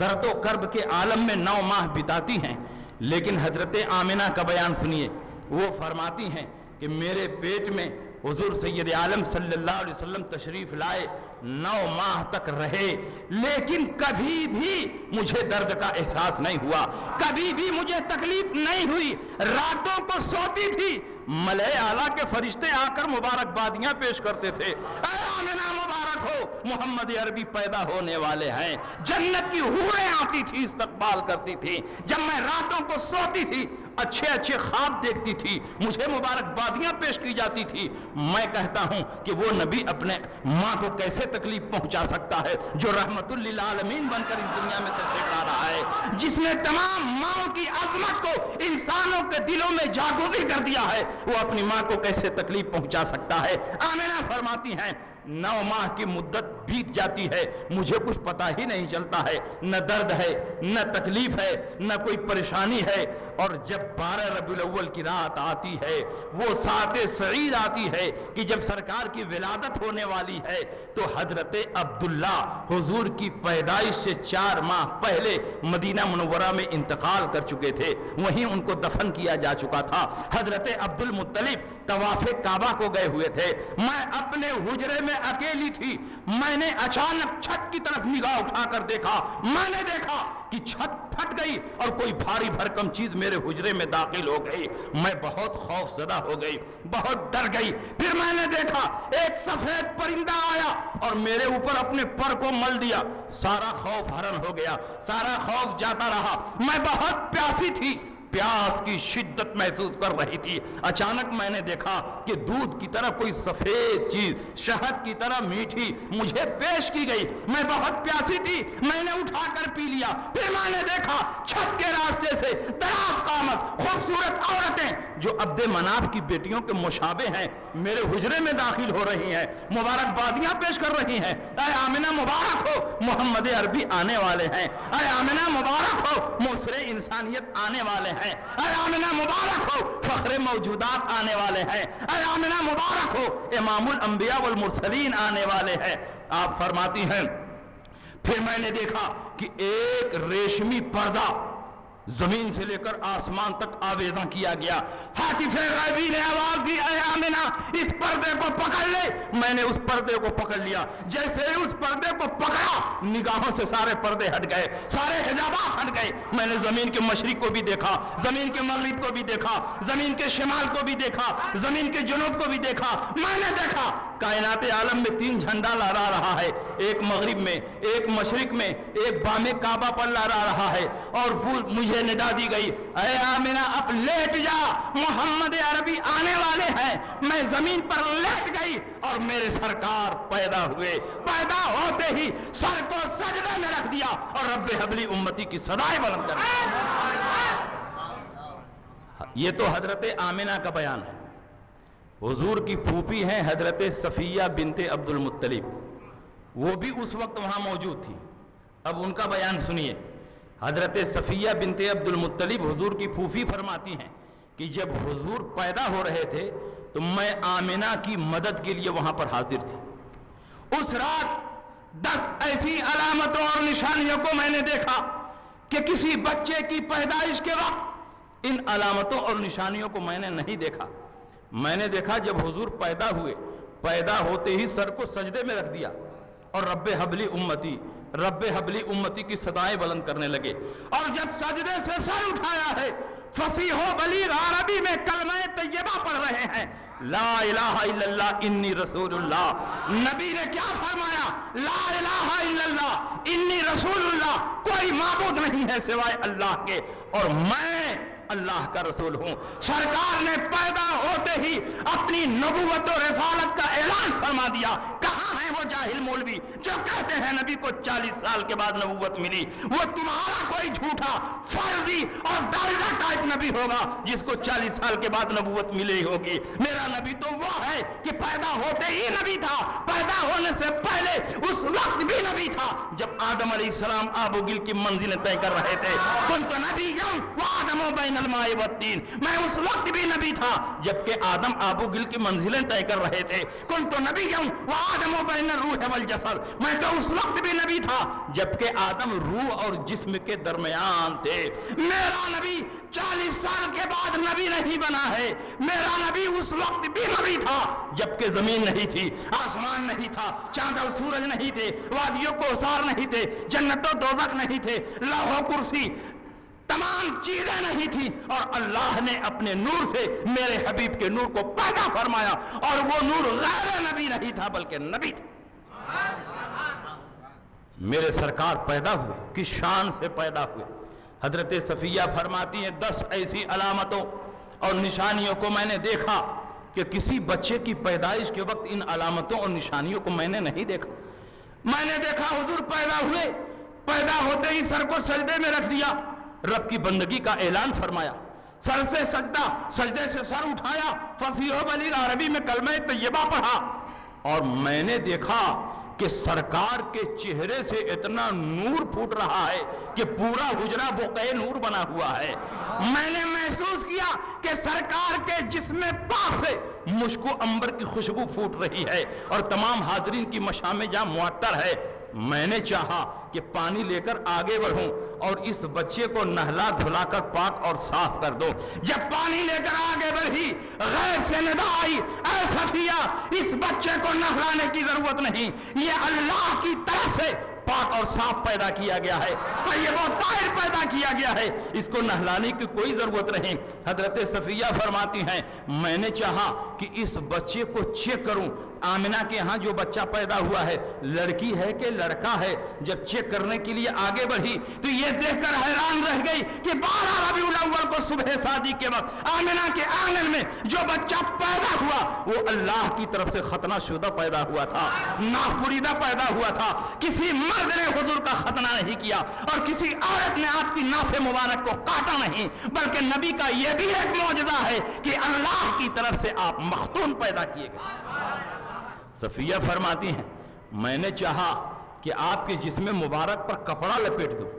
درد و کرب کے عالم میں 9 ماہ بتاتی ہیں، لیکن حضرت آمنہ کا بیان سنیے۔ وہ فرماتی ہیں کہ میرے پیٹ میں حضور سید عالم صلی اللہ علیہ وسلم تشریف لائے، 9 ماہ تک رہے، لیکن کبھی بھی مجھے درد کا احساس نہیں ہوا، کبھی بھی مجھے تکلیف نہیں ہوئی۔ راتوں کو سوتی تھی، ملائے اعلیٰ کے فرشتے آ کر مبارکبادیاں پیش کرتے تھے، اے آمنہ مبارک ہو، محمد عربی پیدا ہونے والے ہیں۔ جنت کی حوریں آتی تھی، استقبال کرتی تھی۔ جب میں راتوں کو سوتی تھی اچھے اچھے خواب دیکھتی تھی، مجھے مبارکبادیاں پیش کی جاتی تھی۔ میں کہتا ہوں کہ وہ نبی اپنے ماں کو کیسے تکلیف پہنچا سکتا ہے جو رحمت للعالمین بن کر اس دنیا میں تشریف لا رہا ہے، جس نے تمام ماؤں کی عظمت کو انسانوں کے دلوں میں جاگزی کر دیا ہے، وہ اپنی ماں کو کیسے تکلیف پہنچا سکتا ہے۔ آمنہ فرماتی ہیں 9 ماہ کی مدت بیت جاتی ہے، مجھے کچھ پتہ ہی نہیں چلتا ہے، نہ درد ہے، نہ تکلیف ہے، نہ کوئی پریشانی ہے۔ اور جب 12 ربیع الاول کی رات آتی ہے، وہ ساعت سعید آتی ہے کہ جب سرکار کی ولادت ہونے والی ہے، تو حضرت عبداللہ حضور کی پیدائش سے 4 ماہ پہلے مدینہ منورہ میں انتقال کر چکے تھے، وہیں ان کو دفن کیا جا چکا تھا۔ حضرت عبد المطلب طواف کعبہ کو گئے ہوئے تھے، میں اپنے حجرے میں اکیلی تھی، میں نے اچانک چھت کی طرف نگاہ اٹھا کر دیکھا، میں نے دیکھا کہ چھت پھٹ گئی اور کوئی بھاری بھرکم چیز میرے حجرے میں داخل ہو گئی۔ میں بہت خوف زدہ ہو گئی، بہت ڈر گئی۔ پھر میں نے دیکھا ایک سفید پرندہ آیا اور میرے اوپر اپنے پر کو مل دیا، سارا خوف ہرن ہو گیا، سارا خوف جاتا رہا۔ میں بہت پیاسی تھی، پیاس کی شدت محسوس کر رہی تھی۔ اچانک میں نے دیکھا کہ دودھ کی طرح کوئی سفید چیز شہد کی طرح میٹھی مجھے پیش کی گئی۔ میں بہت پیاسی تھی، میں نے اٹھا کر پی لیا۔ پھر میں نے دیکھا چھت کے راستے سے دراز قامت خوبصورت عورتیں جو عبد مناف کی بیٹیوں کے مشابہ ہیں میرے حجرے میں داخل ہو رہی ہیں، مبارکبادیاں پیش کر رہی ہیں، اے آمنہ مبارک ہو، محمد عربی آنے والے ہیں، اے آمنہ مبارک ہو، مؤثر انسانیت آنے والے ہیں، اے آمنہ مبارک ہو، فخر موجودات آنے والے ہیں، اے آمنہ مبارک ہو، امام الانبیاء والمرسلین آنے والے ہیں۔ آپ فرماتی ہیں پھر میں نے دیکھا کہ ایک ریشمی پردہ زمین سے لے کر آسمان تک آویزاں کیا گیا۔ ہاتف غیبی نے آواز دی اے آمنہ اس پردے کو پکڑ لے۔ میں نے اس پردے کو پکڑ لیا، جیسے ہی اس پردے کو پکڑا نگاہوں سے سارے پردے ہٹ گئے، سارے حجابات ہٹ گئے۔ میں نے زمین کے مشرق کو بھی دیکھا، زمین کے مغرب کو بھی دیکھا، زمین کے شمال کو بھی دیکھا، زمین کے جنوب کو بھی دیکھا۔ میں نے دیکھا کائنات عالم میں 3 جھنڈا لہرا رہا ہے، ایک مغرب میں، ایک مشرق میں، ایک بام کعبہ پر لہرا رہا ہے، اور مجھے ندا دی گئی اے آمنہ اب لیٹ جا، محمد عربی آنے والے ہیں۔ میں زمین پر لیٹ گئی اور میرے سرکار پیدا ہوئے، پیدا ہوتے ہی سر کو سجدے میں رکھ دیا اور رب حبلی امتی کی صدائیں بلند کر دی۔ یہ تو حضرت آمنہ کا بیان ہے۔ حضور کی پھوپھی ہیں حضرت صفیہ بنت عبد المطلب، وہ بھی اس وقت وہاں موجود تھی۔ اب ان کا بیان سنیے۔ حضرت صفیہ بنت عبد المطلب حضور کی پھوپھی فرماتی ہیں کہ جب حضور پیدا ہو رہے تھے تو میں آمنہ کی مدد کے لیے وہاں پر حاضر تھی. اس رات 10 ایسی علامتوں اور نشانیوں کو میں نے دیکھا کہ کسی بچے کی پیدائش کے وقت ان علامتوں اور نشانیوں کو میں نے نہیں دیکھا. میں نے دیکھا جب حضور پیدا ہوئے، پیدا ہوتے ہی سر کو سجدے میں رکھ دیا اور رب حبلی امتی، رب حبلی امتی کی صدائیں بلند کرنے لگے. اور جب سجدے سے سر اٹھایا ہے، فصیح و بلیغ عربی میں کلمہ طیبہ پڑھ رہے ہیں، لا الہ الا اللہ انی رسول اللہ. نبی نے کیا فرمایا؟ لا الہ الا اللہ انی رسول اللہ، کوئی معبود نہیں ہے سوائے اللہ کے اور میں اللہ کا رسول ہوں. سرکار نے پیدا ہوتے ہی اپنی نبوت و رسالت کا اعلان فرما دیا. کہاں ہیں وہ جاہل مولوی جو کہتے ہیں نبی کو 40 سال کے بعد نبوت ملی؟ وہ تمہارا کوئی جھوٹا فرضی اور داعیہ ٹائپ نبی ہوگا جس کو 40 سال کے بعد نبوت ملی ہوگی. میرا نبی تو وہ ہے کہ پیدا ہوتے ہی نبی تھا، پیدا ہونے سے پہلے اس وقت بھی نبی تھا جب آدم علیہ السلام آب و گل کی منزلیں طے کر رہے تھے. کنت نبیا وآدم بین الماء والطین، میں اس وقت بھی نبی تھا جبکہ آدم آب و گل کی منزلیں طے کر رہے تھے. کنت نبیا وآدم بین الروح والجسد، میں تو اس وقت بھی نبی تھا جبکہ آدم روح اور جسم کے درمیان تھے. میرا نبی 40 سال کے بعد نبی نہیں بنا ہے. میرا نبی اس وقت بھی نبی تھا جبکہ زمین نہیں تھی، آسمان نہیں تھا، چاند اور سورج نہیں تھے، وادیوں کو اوسار نہیں تھے، جنت و دوزخ نہیں تھے، لوح و کرسی تمام چیزیں نہیں تھی، اور اللہ نے اپنے نور سے میرے حبیب کے نور کو پیدا فرمایا. اور وہ نور غیر نبی نہیں تھا بلکہ نبی تھا. میرے سرکار پیدا ہوئے، کس شان سے پیدا ہوئے. حضرت صفیہ فرماتی ہیں 10 ایسی علامتوں اور نشانیوں کو میں نے دیکھا کہ کسی بچے کی پیدائش کے وقت ان علامتوں اور نشانیوں کو میں نے نہیں دیکھا. میں نے دیکھا حضور پیدا ہوئے، پیدا ہوتے ہی سر کو سجدے میں رکھ دیا، رب کی بندگی کا اعلان فرمایا، سر سے سجدہ، سجدے سے سر اٹھایا، فصیح و بلیغ عربی میں کلمہ طیبہ پڑھا. اور میں نے دیکھا کہ سرکار کے چہرے سے اتنا نور پھوٹ رہا ہے کہ پورا حجرہ بقعہ نور بنا ہوا ہے. میں نے محسوس کیا کہ سرکار کے جسم پاک سے مشک و عنبر کی خوشبو پھوٹ رہی ہے اور تمام حاضرین کی مشام جاں معطر ہے. میں نے چاہا کہ پانی لے کر آگے بڑھوں اور اس بچے کو نہلا دھلا کر پاک اور صاف کر دو. جب پانی لے کر آگے بڑھی، غیب سے ندا آئی، اے صفیہ اس بچے کو نہلانے کی ضرورت نہیں، یہ اللہ کی طرف سے پاک اور صاف پیدا کیا گیا ہے، طیب و طاہر پیدا کیا گیا ہے، اس کو نہلانے کی کوئی ضرورت نہیں. حضرت صفیہ فرماتی ہیں میں نے چاہا کہ اس بچے کو چیک کروں. آمنہ کے ہاں جو بچہ پیدا ہوا ہے لڑکی ہے کہ لڑکا ہے. جب چیک کرنے کے لیے آگے بڑھی تو یہ دیکھ کر حیران رہ گئی کہ 12 ربیع الاول کو صبح شادی کے وقت آمنہ کے آنگن میں جو بچہ پیدا ہوا وہ اللہ کی طرف سے ختنہ شدہ پیدا ہوا تھا، ناپریدہ پیدا ہوا تھا. کسی مرد نے حضور کا ختنہ نہیں کیا اور کسی عورت نے آپ کی ناف مبارک کو کاٹا نہیں، بلکہ نبی کا یہ بھی ایک معجزہ ہے کہ اللہ کی طرف سے آپ مختون پیدا کیے گئے. صفیہ فرماتی ہیں میں نے چاہا کہ آپ کے جسم مبارک پر کپڑا لپیٹ دو.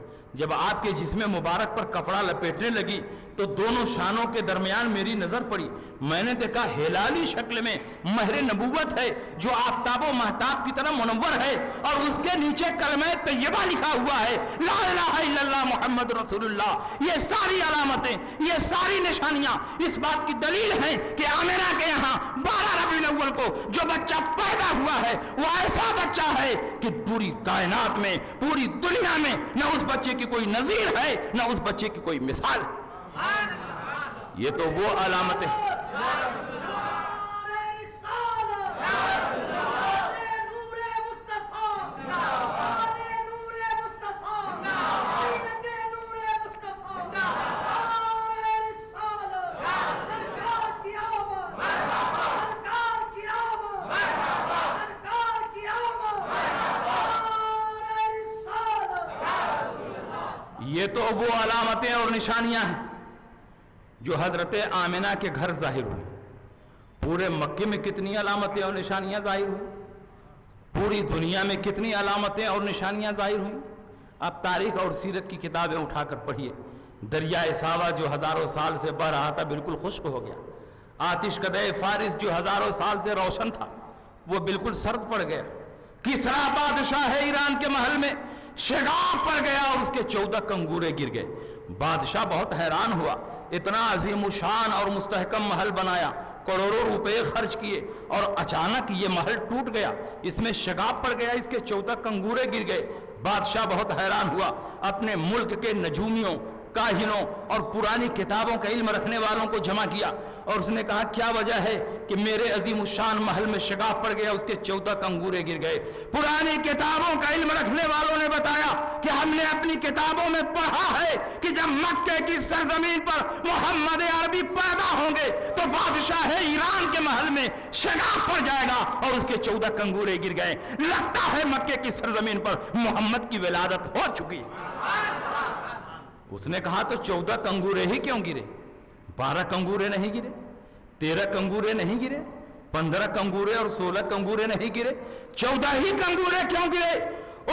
جب آپ کے جسم مبارک پر کپڑا لپیٹنے لگی تو دونوں شانوں کے درمیان میری نظر پڑی. میں نے دیکھا ہلالی شکل میں مہر نبوت ہے جو آفتاب و مہتاب کی طرح منور ہے اور اس کے نیچے کلمہ طیبہ لکھا ہوا ہے، لا الہ الا اللہ محمد رسول اللہ. یہ ساری علامتیں، یہ ساری نشانیاں اس بات کی دلیل ہیں کہ آمنہ کے یہاں 12 ربیع الاول کو جو بچہ پیدا ہوا ہے وہ ایسا بچہ ہے کہ پوری کائنات میں، پوری دنیا میں نہ اس بچے کی کوئی نظیر ہے نہ اس بچے کی کوئی مثال. یہ تو وہ علامتیں یہ تو وہ علامتیں اور نشانیاں ہیں جو حضرت آمنہ کے گھر ظاہر ہوئی. پورے مکے میں کتنی علامتیں اور نشانیاں ظاہر ہوئی، پوری دنیا میں کتنی علامتیں اور نشانیاں ظاہر ہوئیں. آپ تاریخ اور سیرت کی کتابیں اٹھا کر پڑھیے. دریائے ساوا جو ہزاروں سال سے بہ رہا تھا بالکل خشک ہو گیا. آتش کدے فارس جو ہزاروں سال سے روشن تھا وہ بالکل سرد پڑ گیا. کسرا بادشاہ ہے ایران کے محل میں شگاف پڑ گیا اور اس کے 14 کنگورے گر گئے. بادشاہ بہت حیران ہوا, اتنا عظیم الشان اور مستحکم محل بنایا, کروڑوں روپے خرچ کیے, اور اچانک یہ محل ٹوٹ گیا, اس میں شگاف پڑ گیا, اس کے 14 کنگورے گر گئے. بادشاہ بہت حیران ہوا, اپنے ملک کے نجومیوں, کاہنوں اور پرانی کتابوں کا علم رکھنے والوں کو جمع کیا, اور اس نے کہا کیا وجہ ہے کہ میرے عظیم الشان محل میں شگاف پڑ گیا, اس کے 14 کنگورے گر گئے. پرانی کتابوں کا علم رکھنے والوں نے بتایا کہ ہم نے اپنی کتابوں میں پڑھا ہے کہ جب مکے کی سرزمین پر محمد عربی پیدا ہوں گے تو بادشاہ ایران کے محل میں شگاف پڑ جائے گا, اور اس کے 14 کنگورے گر گئے. لگتا ہے مکے کی سرزمین پر محمد کی ولادت ہو چکی ہے. اس نے کہا تو 14 کنگورے ہی کیوں گرے؟ 12 کنگورے نہیں گرے, 13 کنگورے نہیں گرے, 15 کنگورے اور 16 کنگورے نہیں گرے, 14 ہی کنگورے کیوں گرے؟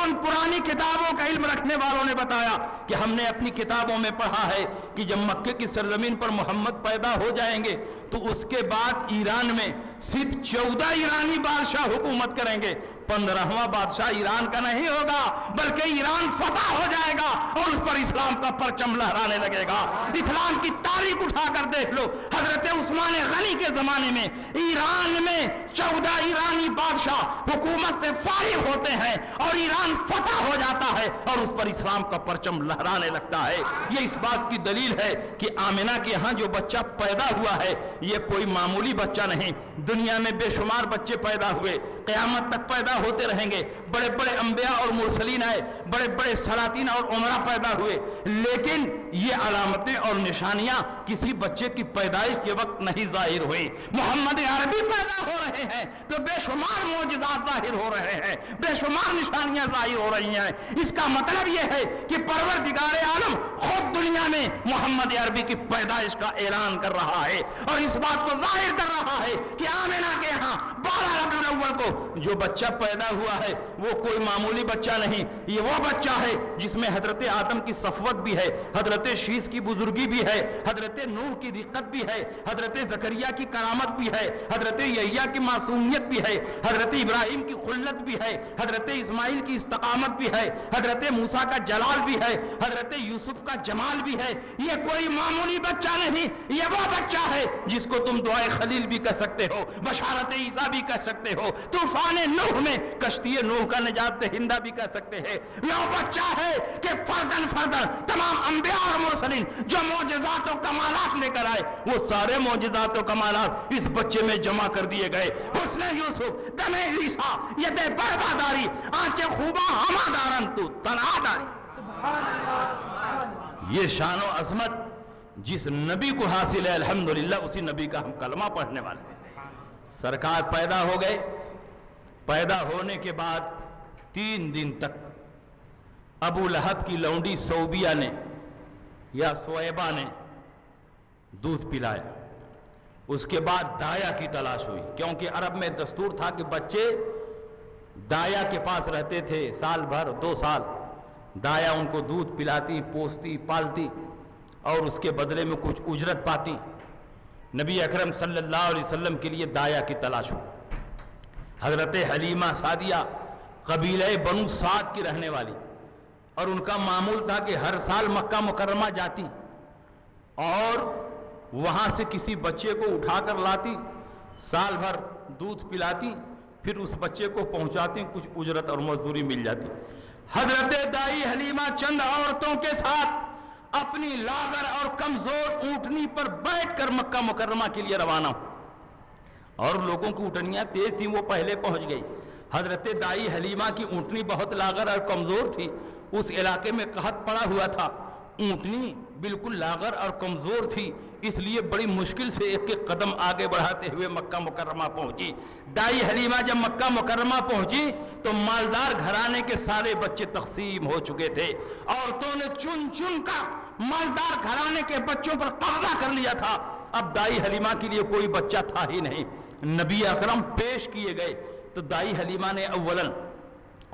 ان پرانی کتابوں کا علم رکھنے والوں نے بتایا کہ ہم نے اپنی کتابوں میں پڑھا ہے کہ جب مکے کی سرزمین پر محمد پیدا ہو جائیں گے تو اس کے بعد ایران میں صرف 14 ایرانی بادشاہ حکومت کریں گے, 15واں بادشاہ ایران کا نہیں ہوگا بلکہ ایران فتح ہو جائے گا اور اس پر اسلام کا پرچم لہرانے لگے گا. اسلام کی تاریخ اٹھا کر دیکھ لو, حضرت عثمان غنی کے زمانے میں ایران میں 14 ایرانی بادشاہ حکومت سے فارغ ہوتے ہیں اور ایران فتح ہو جاتا ہے اور اس پر اسلام کا پرچم لہرانے لگتا ہے. یہ اس بات کی دلیل ہے کہ آمنہ کے ہاں جو بچہ پیدا ہوا ہے یہ کوئی معمولی بچہ نہیں. دنیا میں بے شمار بچے پیدا ہوئے, قیامت تک پیدا ہوتے رہیں گے, بڑے بڑے انبیاء اور مرسلین آئے, بڑے بڑے سلاطین اور عمرا پیدا ہوئے, لیکن یہ علامتیں اور نشانیاں کسی بچے کی پیدائش کے وقت نہیں ظاہر ہوئی. محمد عربی پیدا ہو رہے ہیں تو بے شمار معجزات ظاہر ہو رہے ہیں, بے شمار نشانیاں ظاہر ہو رہی ہیں. اس کا مطلب یہ ہے کہ پروردگار عالم خود دنیا میں محمد عربی کی پیدائش کا اعلان کر رہا ہے اور اس بات کو ظاہر کر رہا ہے کہ آمنہ کے یہاں 12 ربیع الاول کو جو بچہ پیدا ہوا ہے وہ کوئی معمولی بچہ نہیں, یہ وہ بچہ ہے جس میں حضرت آدم کی صفوت بھی ہے, حضرت شیس کی بزرگی بھی ہے, حضرت نوح کی رقت بھی ہے, حضرت زکریا کی کرامت بھی ہے, حضرت یحییٰ کی معصومیت بھی ہے, حضرت ابراہیم کی خلت بھی ہے, حضرت اسماعیل کی استقامت بھی ہے, حضرت موسیٰ کا جلال بھی ہے, حضرت یوسف کا جمال بھی ہے. یہ کوئی معمولی بچہ نہیں, یہ وہ بچہ ہے جس کو تم دعائے خلیل بھی کہہ سکتے ہو, بشارت عیسیٰ بھی کہہ سکتے ہو, طوفان نوح میں کشتی نوح کا نجات دہندہ بھی کہہ سکتے ہیں. یہ بچہ ہے کہ فردن تمام انبیاء اور مرسلین جو معجزات و کمالات لے کر آئے وہ سارے معجزات و کمالات اس بچے میں جمع کر دیے گئے. حسن یوسف, دم عیسیٰ, ید برداداری, آنچ خوباں ہما دارن تو تنہا داری. یہ شان و عظمت جس نبی کو حاصل ہے الحمدللہ اسی نبی کا ہم کلمہ پڑھنے والے ہیں. سرکار پیدا ہو گئے, پیدا ہونے کے بعد 3 دن تک ابو لہب کی لونڈی صوبیہ نے یا سویبہ نے دودھ پلایا. اس کے بعد دایا کی تلاش ہوئی, کیونکہ عرب میں دستور تھا کہ بچے دایا کے پاس رہتے تھے سال بھر 2 سال. دایا ان کو دودھ پلاتی, پوستی, پالتی اور اس کے بدلے میں کچھ اجرت پاتی. نبی اکرم صلی اللہ علیہ وسلم کے لیے دایا کی تلاش ہوئی. حضرت حلیمہ سعدیہ قبیلہ بنو سعد کی رہنے والی, اور ان کا معمول تھا کہ ہر سال مکہ مکرمہ جاتی اور وہاں سے کسی بچے کو اٹھا کر لاتی, سال بھر دودھ پلاتی, پھر اس بچے کو پہنچاتی, کچھ اجرت اور مزدوری مل جاتی. حضرت دائی حلیمہ چند عورتوں کے ساتھ اپنی لاغر اور کمزور اونٹنی پر بیٹھ کر مکہ مکرمہ کے لیے روانہ ہو, اور لوگوں کی اونٹنیاں تیز تھیں, وہ پہلے پہنچ گئی. حضرت دائی حلیمہ کی اونٹنی بہت لاغر اور کمزور تھی, اس علاقے میں قحط پڑا ہوا تھا, اونٹنی بالکل لاغر اور کمزور تھی, اس لیے بڑی مشکل سے ایک ایک قدم آگے بڑھاتے ہوئے مکہ مکرمہ پہنچی. دائی حلیمہ جب مکہ مکرمہ پہنچی تو مالدار گھرانے کے سارے بچے تقسیم ہو چکے تھے. عورتوں نے چن چن کر مالدار گھرانے کے بچوں پر قبضہ کر لیا تھا. اب دائی حلیمہ کے لیے کوئی بچہ تھا ہی نہیں. نبی اکرم پیش کیے گئے تو دائی حلیمہ نے اولاً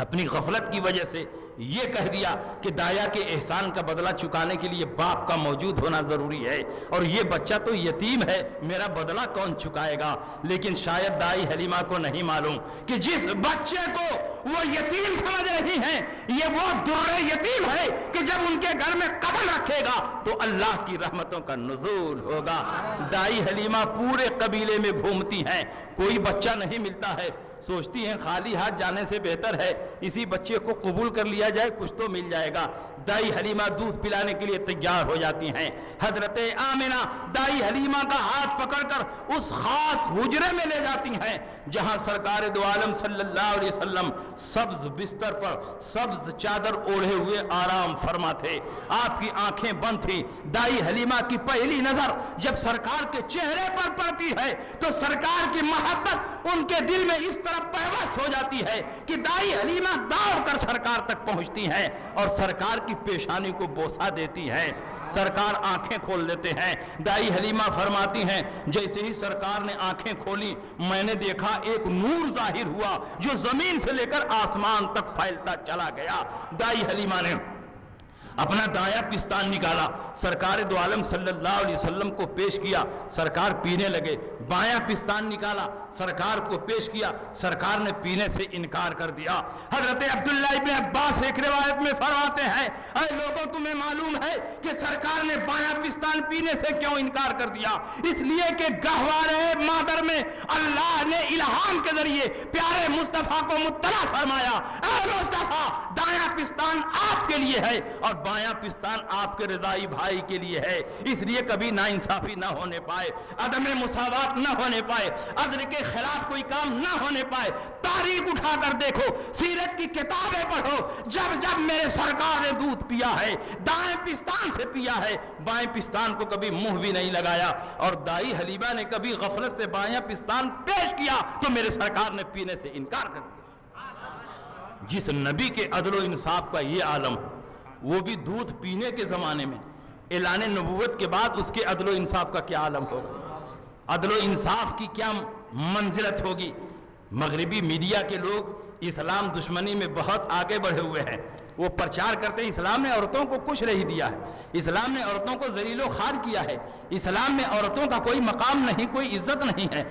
اپنی غفلت کی وجہ سے یہ کہہ دیا کہ دایا کے احسان کا بدلہ چکانے کے لیے باپ کا موجود ہونا ضروری ہے، اور یہ بچہ تو یتیم ہے، میرا بدلہ کون چکائے گا؟ لیکن شاید دائی حلیمہ کو نہیں معلوم کہ جس بچے کو وہ یتیم سمجھ رہی ہیں، یہ وہ در یتیم ہے کہ جب ان کے گھر میں قدم رکھے گا تو اللہ کی رحمتوں کا نزول ہوگا۔ دائی حلیمہ پورے قبیلے میں گھومتی ہیں، کوئی بچہ نہیں ملتا ہے، سوچتی ہیں خالی ہاتھ جانے سے بہتر ہے اسی بچے کو قبول کر لیا جائے، کچھ تو مل جائے گا۔ دائی حلیمہ دودھ پلانے کے لیے تیار ہو جاتی ہیں۔ حضرت آمنہ دائی حلیمہ کا ہاتھ پکڑ کر اس خاص حجرے میں لے جاتی ہیں جہاں سرکار دو عالم صلی اللہ علیہ وسلم سبز بستر پر سبز چادر اوڑھے ہوئے آرام فرما تھے، آپ کی آنکھیں بند تھی۔ دائی حلیمہ کی پہلی نظر جب سرکار کے چہرے پر پڑتی ہے تو سرکار کی محبت ان کے دل میں اس طرح پیوست ہو جاتی ہے کہ دائی حلیمہ دوڑ کر سرکار تک پہنچتی ہیں اور سرکار کی پیشانی کو بوسہ دیتی ہیں۔ سرکار آنکھیں کھول لیتے ہیں۔ دائی حلیمہ فرماتی ہیں جیسے ہی سرکار نے آنکھیں کھولی میں نے دیکھا ایک نور ظاہر ہوا جو زمین سے لے کر آسمان تک پھیلتا چلا گیا۔ دائی حلیمہ نے اپنا دایاں پستان نکالا، سرکار دو عالم صلی اللہ علیہ وسلم کو پیش کیا، سرکار پینے لگے۔ بایاں پستان نکالا، سرکار کو پیش کیا، سرکار نے پینے سے انکار کر دیا۔ حضرت عبداللہ ابن عباس ایک روایت میں فرماتے ہیں اے لوگوں تمہیں معلوم ہے کہ سرکار نے بایاں پستان پینے سے کیوں انکار کر دیا؟ اس لیے کہ گہوارے مادر میں اللہ نے الہام کے ذریعے پیارے مصطفیٰ کو مطلع فرمایا اے مصطفیٰ دایاں پستان آپ کے لیے ہے اور بایاں پستان آپ کے رضائی بھائی کے لیے ہے، اس لیے کبھی ناانصافی نہ ہونے پائے، عدم مساوات نہ ہونے پائے، عدل کے خلاف کوئی کام نہ ہونے پائے۔ تاریخ اٹھا کر دیکھو، سیرت کی کتابیں پڑھو، جب جب میرے سرکار نے دودھ پیا ہے دائیں پستان سے پیا ہے، بائیں پستان کو کبھی منہ بھی نہیں لگایا، اور دائی حلیمہ نے کبھی غفلت سے بایاں پستان پیش کیا تو میرے سرکار نے پینے سے انکار کر دیا۔ جس نبی کے عدل و انصاف کا یہ عالم، وہ بھی دودھ پینے کے زمانے میں، اعلان نبوت کے بعد اس کے عدل و انصاف کا کیا عالم ہوگا، عدل و انصاف کی کیا منزلت ہوگی۔ مغربی میڈیا کے لوگ اسلام دشمنی میں بہت آگے بڑھے ہوئے ہیں، وہ پرچار کرتے ہیں اسلام نے عورتوں کو کچھ نہیں دیا ہے، اسلام نے عورتوں کو ذلیل و خوار کیا ہے، اسلام میں عورتوں کا کوئی مقام نہیں، کوئی عزت نہیں ہے،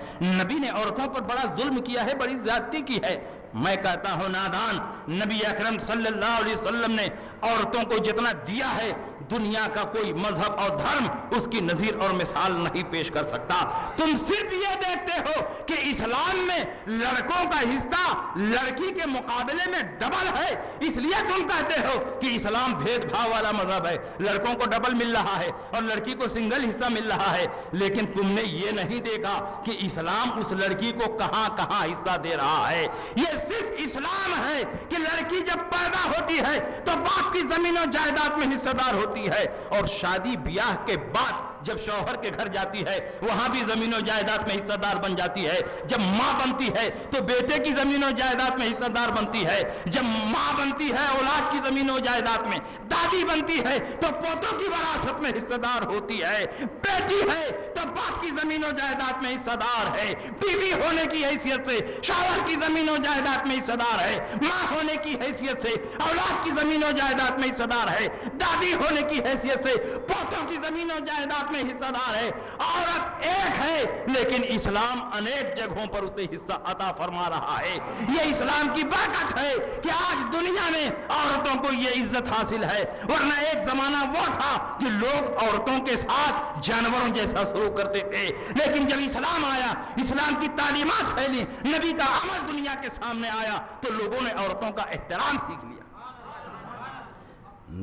نبی نے عورتوں پر بڑا ظلم کیا ہے، بڑی زیادتی کی ہے۔ میں کہتا ہوں نادان، نبی اکرم صلی اللہ علیہ وسلم نے عورتوں کو جتنا دیا ہے دنیا کا کوئی مذہب اور دھرم اس کی نظیر اور مثال نہیں پیش کر سکتا۔ تم صرف یہ دیکھتے ہو کہ اسلام میں لڑکوں کا حصہ لڑکی کے مقابلے میں ڈبل ہے، اس لیے تم کہتے ہو کہ اسلام بھید بھاؤ والا مذہب ہے، لڑکوں کو ڈبل مل رہا ہے اور لڑکی کو سنگل حصہ مل رہا ہے، لیکن تم نے یہ نہیں دیکھا کہ اسلام اس لڑکی کو کہاں کہاں حصہ دے رہا ہے۔ یہ صرف اسلام ہے کہ لڑکی جب پیدا ہوتی ہے تو باپ کی زمین و جائیداد میں حصہ دار ہوتی ہے، اور شادی بیاہ کے بعد جب شوہر کے گھر جاتی ہے وہاں بھی زمین و جائیداد میں حصہ دار بن جاتی ہے۔ جب ماں بنتی ہے تو بیٹے کی زمین و جائیداد میں حصہ دار بنتی ہے، جب ماں بنتی ہے اولاد کی زمین و جائیداد میں، دادی بنتی ہے تو پوتوں کی وراثت میں حصہ دار ہوتی ہے، بیٹی ہے تو باپ کی زمین و جائیداد میں حصہ دار ہے، بیوی ہونے کی حیثیت سے شوہر کی زمین و جائیداد میں حصہ دار ہے، ماں ہونے کی حیثیت سے اولاد کی زمین و جائیداد میں حصہ دار ہے، دادی ہونے کی حیثیت سے پوتوں کی زمین و جائیداد میں حصہ دار ہے۔ عورت ایک ہے لیکن اسلام انیک جگہوں پر اسے حصہ عطا فرما رہا ہے۔ یہ اسلام کی برکت ہے کہ آج دنیا میں عورتوں کو یہ عزت حاصل ہے، ورنہ ایک زمانہ وہ تھا کہ لوگ عورتوں کے ساتھ جانوروں جیسا سلوک کرتے تھے، لیکن جب اسلام آیا، اسلام کی تعلیمات پھیلی، نبی کا عمل دنیا کے سامنے آیا تو لوگوں نے عورتوں کا احترام سیکھ لیا۔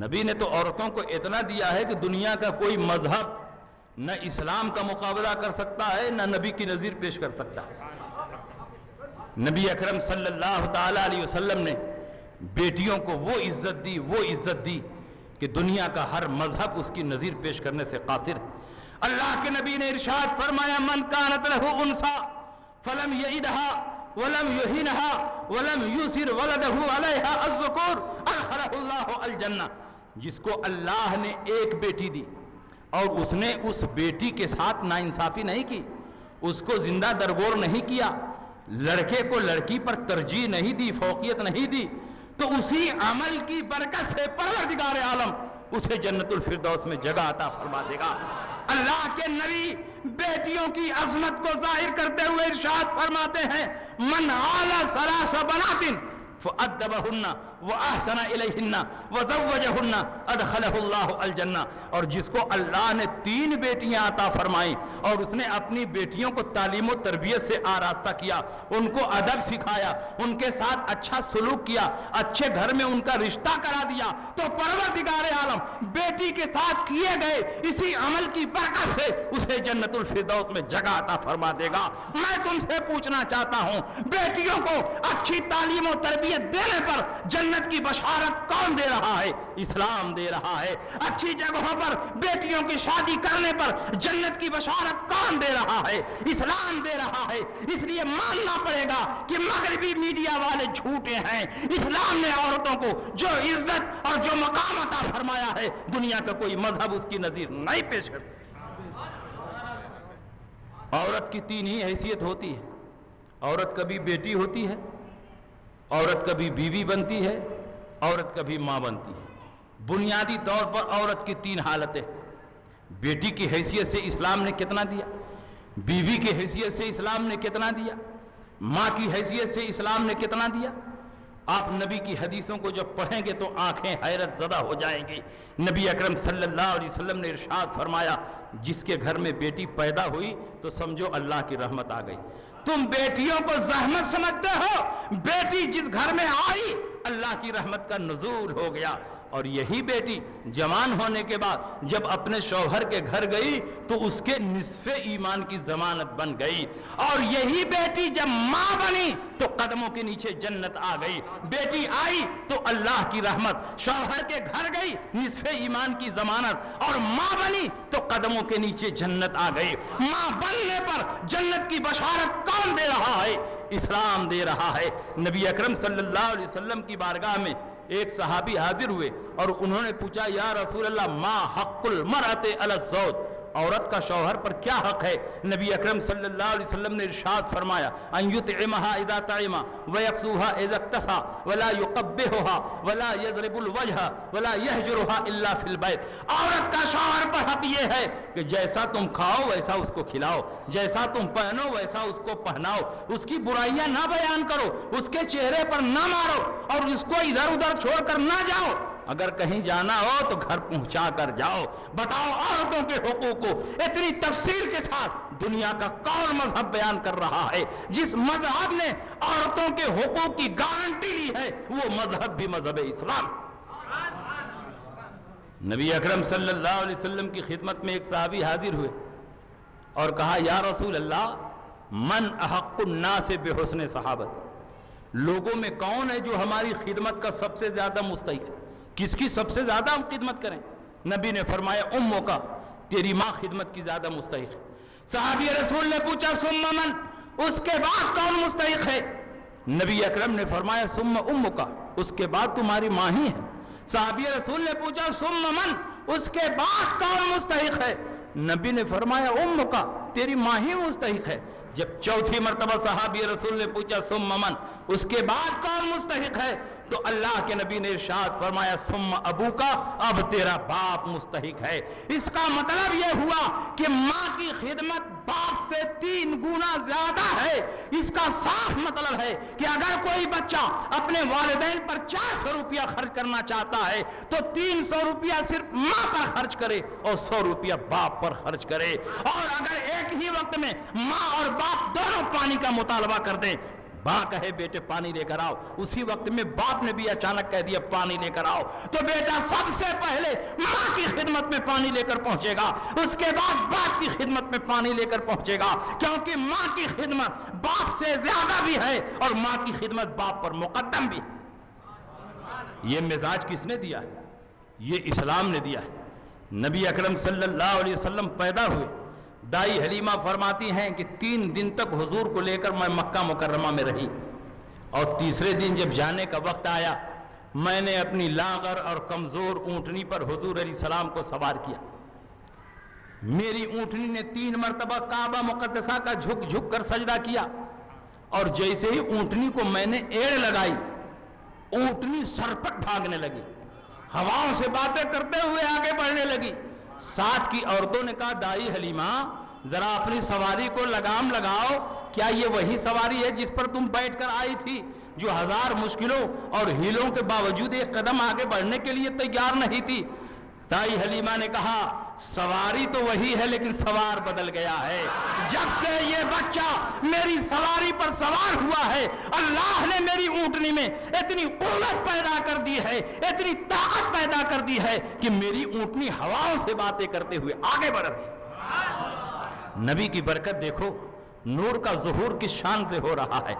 نبی نے تو عورتوں کو اتنا دیا ہے کہ دنیا کا کوئی مذہب نہ اسلام کا مقابلہ کر سکتا ہے، نہ نبی کی نظیر پیش کر سکتا ہے۔ نبی اکرم صلی اللہ تعالی علیہ وسلم نے بیٹیوں کو وہ عزت دی کہ دنیا کا ہر مذہب اس کی نظیر پیش کرنے سے قاصر ہے۔ اللہ کے نبی نے ارشاد فرمایا من کانت لہ انثی فلم یعدھا ولم یہنھا ولم یؤثر ولدہ علیہا الذکور ادخلہ اللہ الجنہ، جس کو اللہ نے ایک بیٹی دی اور اس نے اس بیٹی کے ساتھ ناانصافی نہیں کی، اس کو زندہ درگور نہیں کیا، لڑکے کو لڑکی پر ترجیح نہیں دی، فوقیت نہیں دی، تو اسی عمل کی برکت سے پروردگار عالم اسے جنت الفردوس میں جگہ عطا فرما دے گا۔ اللہ کے نبی بیٹیوں کی عظمت کو ظاہر کرتے ہوئے ارشاد فرماتے ہیں من عال ثلاث بنات فأدبہن وأحسن الیہن وزوجہن ادخلہ اللہ الجنہ، اور جس کو اللہ نے 3 بیٹیاں عطا فرمائیں اور اس نے اپنی بیٹیوں کو تعلیم و تربیت سے آراستہ کیا، ان کو ادب سکھایا، ان کے ساتھ اچھا سلوک کیا، اچھے گھر میں ان کا رشتہ کرا دیا، تو پروردگار عالم بیٹی کے ساتھ کیے گئے اسی عمل کی برکت سے اسے جنت الفردوس میں جگہ عطا فرما دے گا۔ میں تم سے پوچھنا چاہتا ہوں بیٹیوں کو اچھی تعلیم و تربیت دینے پر جنت کی بشارت کون دے رہا ہے؟ اسلام دے رہا ہے۔ اچھی جگہوں پر بیٹیوں کی شادی کرنے پر جنت کی بشارت کون دے رہا ہے؟ اسلام دے رہا ہے۔ اس لیے ماننا پڑے گا کہ مغربی میڈیا والے جھوٹے ہیں۔ اسلام نے عورتوں کو جو عزت اور جو مقام عطا فرمایا ہے دنیا کا کوئی مذہب اس کی نظیر نہیں پیش کر سکتا۔ عورت کی 3 ہی حیثیت ہوتی ہے۔ عورت کبھی بیٹی ہوتی ہے، عورت کبھی بیوی بنتی ہے، عورت کبھی ماں بنتی ہے۔ بنیادی طور پر عورت کی 3 حالتیں۔ بیٹی کی حیثیت سے اسلام نے کتنا دیا، بیوی کی حیثیت سے اسلام نے کتنا دیا، ماں کی حیثیت سے اسلام نے کتنا دیا۔ آپ نبی کی حدیثوں کو جب پڑھیں گے تو آنکھیں حیرت زدہ ہو جائیں گی۔ نبی اکرم صلی اللہ علیہ وسلم نے ارشاد فرمایا جس کے گھر میں بیٹی پیدا ہوئی تو سمجھو اللہ کی رحمت آ گئی۔ تم بیٹیوں کو زحمت سمجھتے ہو، بیٹی جس گھر میں آئی اللہ کی رحمت کا نزول ہو گیا۔ اور یہی بیٹی جوان ہونے کے بعد جب اپنے شوہر کے گھر گئی تو اس کے نصف ایمان کی ضمانت بن گئی، اور یہی بیٹی جب ماں بنی تو قدموں کے نیچے جنت آ گئی۔ بیٹی آئی تو اللہ کی رحمت، شوہر کے گھر گئی نصف ایمان کی ضمانت، اور ماں بنی تو قدموں کے نیچے جنت آ گئی۔ ماں بننے پر جنت کی بشارت کون دے رہا ہے؟ اسلام دے رہا ہے۔ نبی اکرم صلی اللہ علیہ وسلم کی بارگاہ میں ایک صحابی حاضر ہوئے اور انہوں نے پوچھا یا رسول اللہ ما حق المرأة علی الزوج، عورت کا شوہر پر کیا حق ہے؟ نبی اکرم صلی اللہ علیہ وسلم نے ارشاد فرمایا ان یطعمها اذا طعم ویکسوها اذا اکتسى ولا یقبحها ولا یضرب الوجه ولا یهجرها الا فی البیت۔ عورت کا شوہر پر حق یہ ہے کہ جیسا تم کھاؤ ویسا اس کو کھلاؤ، جیسا تم پہنو ویسا اس کو پہناؤ، اس کی برائیاں نہ بیان کرو، اس کے چہرے پر نہ مارو، اور اس کو ادھر ادھر چھوڑ کر نہ جاؤ، اگر کہیں جانا ہو تو گھر پہنچا کر جاؤ۔ بتاؤ عورتوں کے حقوق کو اتنی تفصیل کے ساتھ دنیا کا کون مذہب بیان کر رہا ہے؟ جس مذہب نے عورتوں کے حقوق کی گارنٹی لی ہے وہ مذہب بھی مذہب اسلام۔ نبی اکرم صلی اللہ علیہ وسلم کی خدمت میں ایک صحابی حاضر ہوئے اور کہا یا رسول اللہ من احق الناس بحسن صحابت، لوگوں میں کون ہے جو ہماری خدمت کا سب سے زیادہ مستحق ہے؟ کس کی سب سے زیادہ ہم خدمت کریں؟ نبی نے فرمایا اموں کا، تیری ماں خدمت کی زیادہ مستحق ہے۔ صحابی رسول نے پوچھا ثم من، اس کے بعد کون مستحق ہے؟ نبی اکرم نے فرمایا ثم اموں کا، اس کے بعد تمہاری ماں ہی ہے۔ صحابی رسول نے پوچھا ثم من، اس کے بعد کون مستحق ہے؟ نبی نے فرمایا اموں کا، تیری ماں ہی مستحق ہے۔ جب چوتھی مرتبہ صحابی رسول نے پوچھا ثم من، اس کے بعد کون مستحق ہے؟ تو اللہ کے نبی نے ارشاد فرمایا ثم ابو کا، اب تیرا باپ مستحق ہے۔ اس کا مطلب یہ ہوا کہ ماں کی خدمت باپ سے 3 گنا زیادہ ہے۔ اس کا صاف مطلب ہے کہ اگر کوئی بچہ اپنے والدین پر 400 روپیہ خرچ کرنا چاہتا ہے تو 300 روپیہ صرف ماں پر خرچ کرے اور 100 روپیہ باپ پر خرچ کرے، اور اگر ایک ہی وقت میں ماں اور باپ دونوں پانی کا مطالبہ کر دیں، ماں کہے بیٹے پانی لے کر آؤ، اسی وقت میں باپ نے بھی اچانک کہہ دیا پانی لے کر آؤ، تو بیٹا سب سے پہلے ماں کی خدمت میں پانی لے کر پہنچے گا، اس کے بعد باپ کی خدمت میں پانی لے کر پہنچے گا، کیونکہ ماں کی خدمت باپ سے زیادہ بھی ہے اور ماں کی خدمت باپ پر مقدم بھی ہے۔ یہ مزاج کس نے دیا ہے؟ یہ اسلام نے دیا ہے۔ نبی اکرم صلی اللہ علیہ وسلم پیدا ہوئے، دائی حلیمہ فرماتی ہیں کہ 3 دن تک حضور کو لے کر میں مکہ مکرمہ میں رہی، اور تیسرے دن جب جانے کا وقت آیا میں نے اپنی لاغر اور کمزور اونٹنی پر حضور علیہ السلام کو سوار کیا۔ میری اونٹنی نے 3 مرتبہ کعبہ مقدسہ کا جھک جھک کر سجدہ کیا، اور جیسے ہی اونٹنی کو میں نے ایڑ لگائی اونٹنی سرپٹ بھاگنے لگی، ہواؤں سے باتیں کرتے ہوئے آگے بڑھنے لگی۔ ساتھ کی عورتوں نے کہا دائی حلیمہ ذرا اپنی سواری کو لگام لگاؤ، کیا یہ وہی سواری ہے جس پر تم بیٹھ کر آئی تھی، جو ہزار مشکلوں اور ہیلوں کے باوجود ایک قدم آگے بڑھنے کے لیے تیار نہیں تھی؟ دائی حلیمہ نے کہا سواری تو وہی ہے لیکن سوار بدل گیا ہے۔ جب سے یہ بچہ میری سواری پر سوار ہوا ہے، اللہ نے میری اونٹنی میں اتنی قوت پیدا کر دی ہے، اتنی طاقت پیدا کر دی ہے کہ میری اونٹنی ہواؤں سے باتیں کرتے ہوئے آگے بڑھ رہی ہے۔ نبی کی برکت دیکھو، نور کا ظہور کس شان سے ہو رہا ہے۔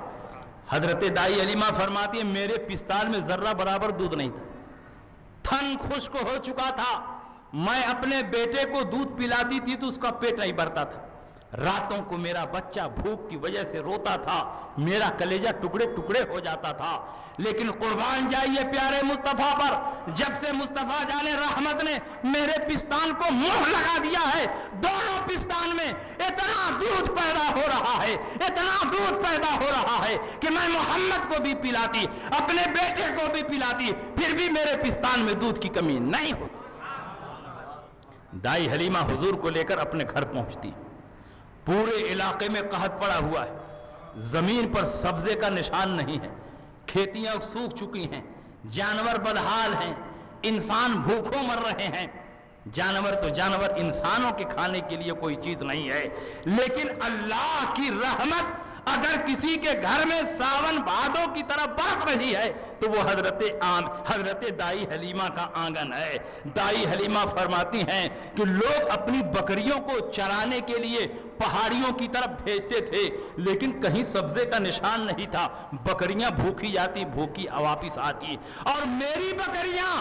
حضرت دائی حلیمہ فرماتی ہے میرے پستال میں ذرہ برابر دودھ نہیں تھا، تھن خشک ہو چکا تھا، میں اپنے بیٹے کو دودھ پلاتی تھی تو اس کا پیٹ نہیں بھرتا تھا، راتوں کو میرا بچہ بھوک کی وجہ سے روتا تھا، میرا کلیجہ ٹکڑے ٹکڑے ہو جاتا تھا، لیکن قربان جائیے پیارے مصطفیٰ پر، جب سے مصطفیٰ جان رحمت نے میرے پستان کو منہ لگا دیا ہے، دونوں پستان میں اتنا دودھ پیدا ہو رہا ہے، اتنا دودھ پیدا ہو رہا ہے کہ میں محمد کو بھی پلاتی، اپنے بیٹے کو بھی پلاتی، پھر بھی میرے پستان میں دودھ کی کمی نہیں ہوتی۔ دائی حلیمہ حضور کو لے کر اپنے گھر پہنچتی، پورے علاقے میں قحط پڑا ہوا ہے، زمین پر سبزے کا نشان نہیں ہے، کھیتیاں سوکھ چکی ہیں، جانور بدحال ہیں، انسان بھوکوں مر رہے ہیں۔ جانور تو جانور، انسانوں کے کھانے کے لیے کوئی چیز نہیں ہے، لیکن اللہ کی رحمت اگر کسی کے گھر میں ساون بھادو کی طرح برس رہی ہے تو وہ حضرت دائی حلیمہ کا آنگن ہے۔ دائی حلیمہ فرماتی ہیں کہ لوگ اپنی بکریوں کو چرانے کے لیے پہاڑیوں کی طرف بھیجتے تھے، لیکن کہیں سبزے کا نشان نہیں تھا، بکریاں بھوکی جاتی، بھوکی واپس آتی، اور میری بکریاں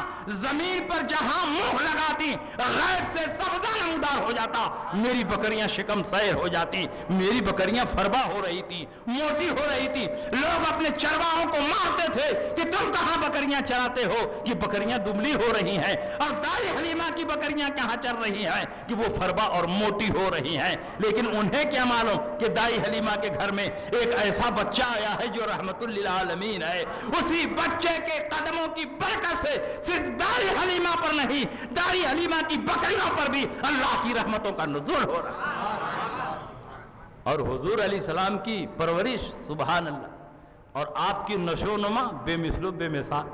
زمین پر جہاں منہ لگاتی غیب سے سبزہ نمودار ہو جاتا، میری بکریاں شکم سیر ہو جاتی، میری بکریاں فربا ہو رہی تھی، موٹی ہو رہی تھی۔ لوگ اپنے چرواہوں کو مارتے تھے کہ تم کہاں بکریاں چراتے ہو، یہ بکریاں دبلی ہو رہی ہیں، اور دائی حلیمہ کی بکریاں کہاں چر رہی ہیں کہ وہ فربا اور موٹی ہو رہی ہیں۔ لیکن انہیں کیا معلوم کہ دائی حلیمہ کے گھر میں ایک ایسا بچہ آیا ہے جو رحمت للعالمین ہے، اسی بچے کے قدموں کی برکت سے صرف دائی حلیمہ پر نہیں، دائی حلیمہ کی بکریوں پر بھی اللہ کی رحمتوں کا نزول ہو رہا ہے۔ اور حضور علیہ السلام کی پرورش سبحان اللہ، اور آپ کی نشو و نما بے مثل و بے مثال۔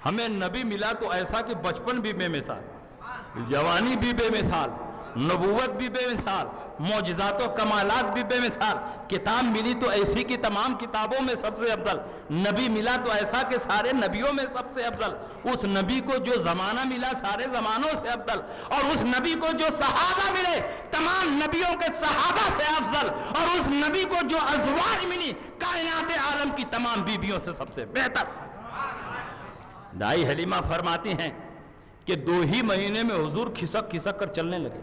ہمیں نبی ملا تو ایسا کہ بچپن بھی بے مثال، جوانی بھی بے مثال، نبوت بھی بے مثال، معجزات و کمالات بھی بے مثال۔ کتاب ملی تو ایسی کی تمام کتابوں میں سب سے افضل، نبی ملا تو ایسا کہ سارے نبیوں میں سب سے افضل، اس نبی کو جو زمانہ ملا سارے زمانوں سے افضل، اور اس نبی کو جو صحابہ ملے تمام نبیوں کے صحابہ سے افضل، اور اس نبی کو جو ازواج ملی کائنات عالم کی تمام بیویوں سے سب سے بہتر۔ دائی حلیمہ فرماتی ہیں کہ 2 ہی مہینے میں حضور کھسک کھسک کر چلنے لگے،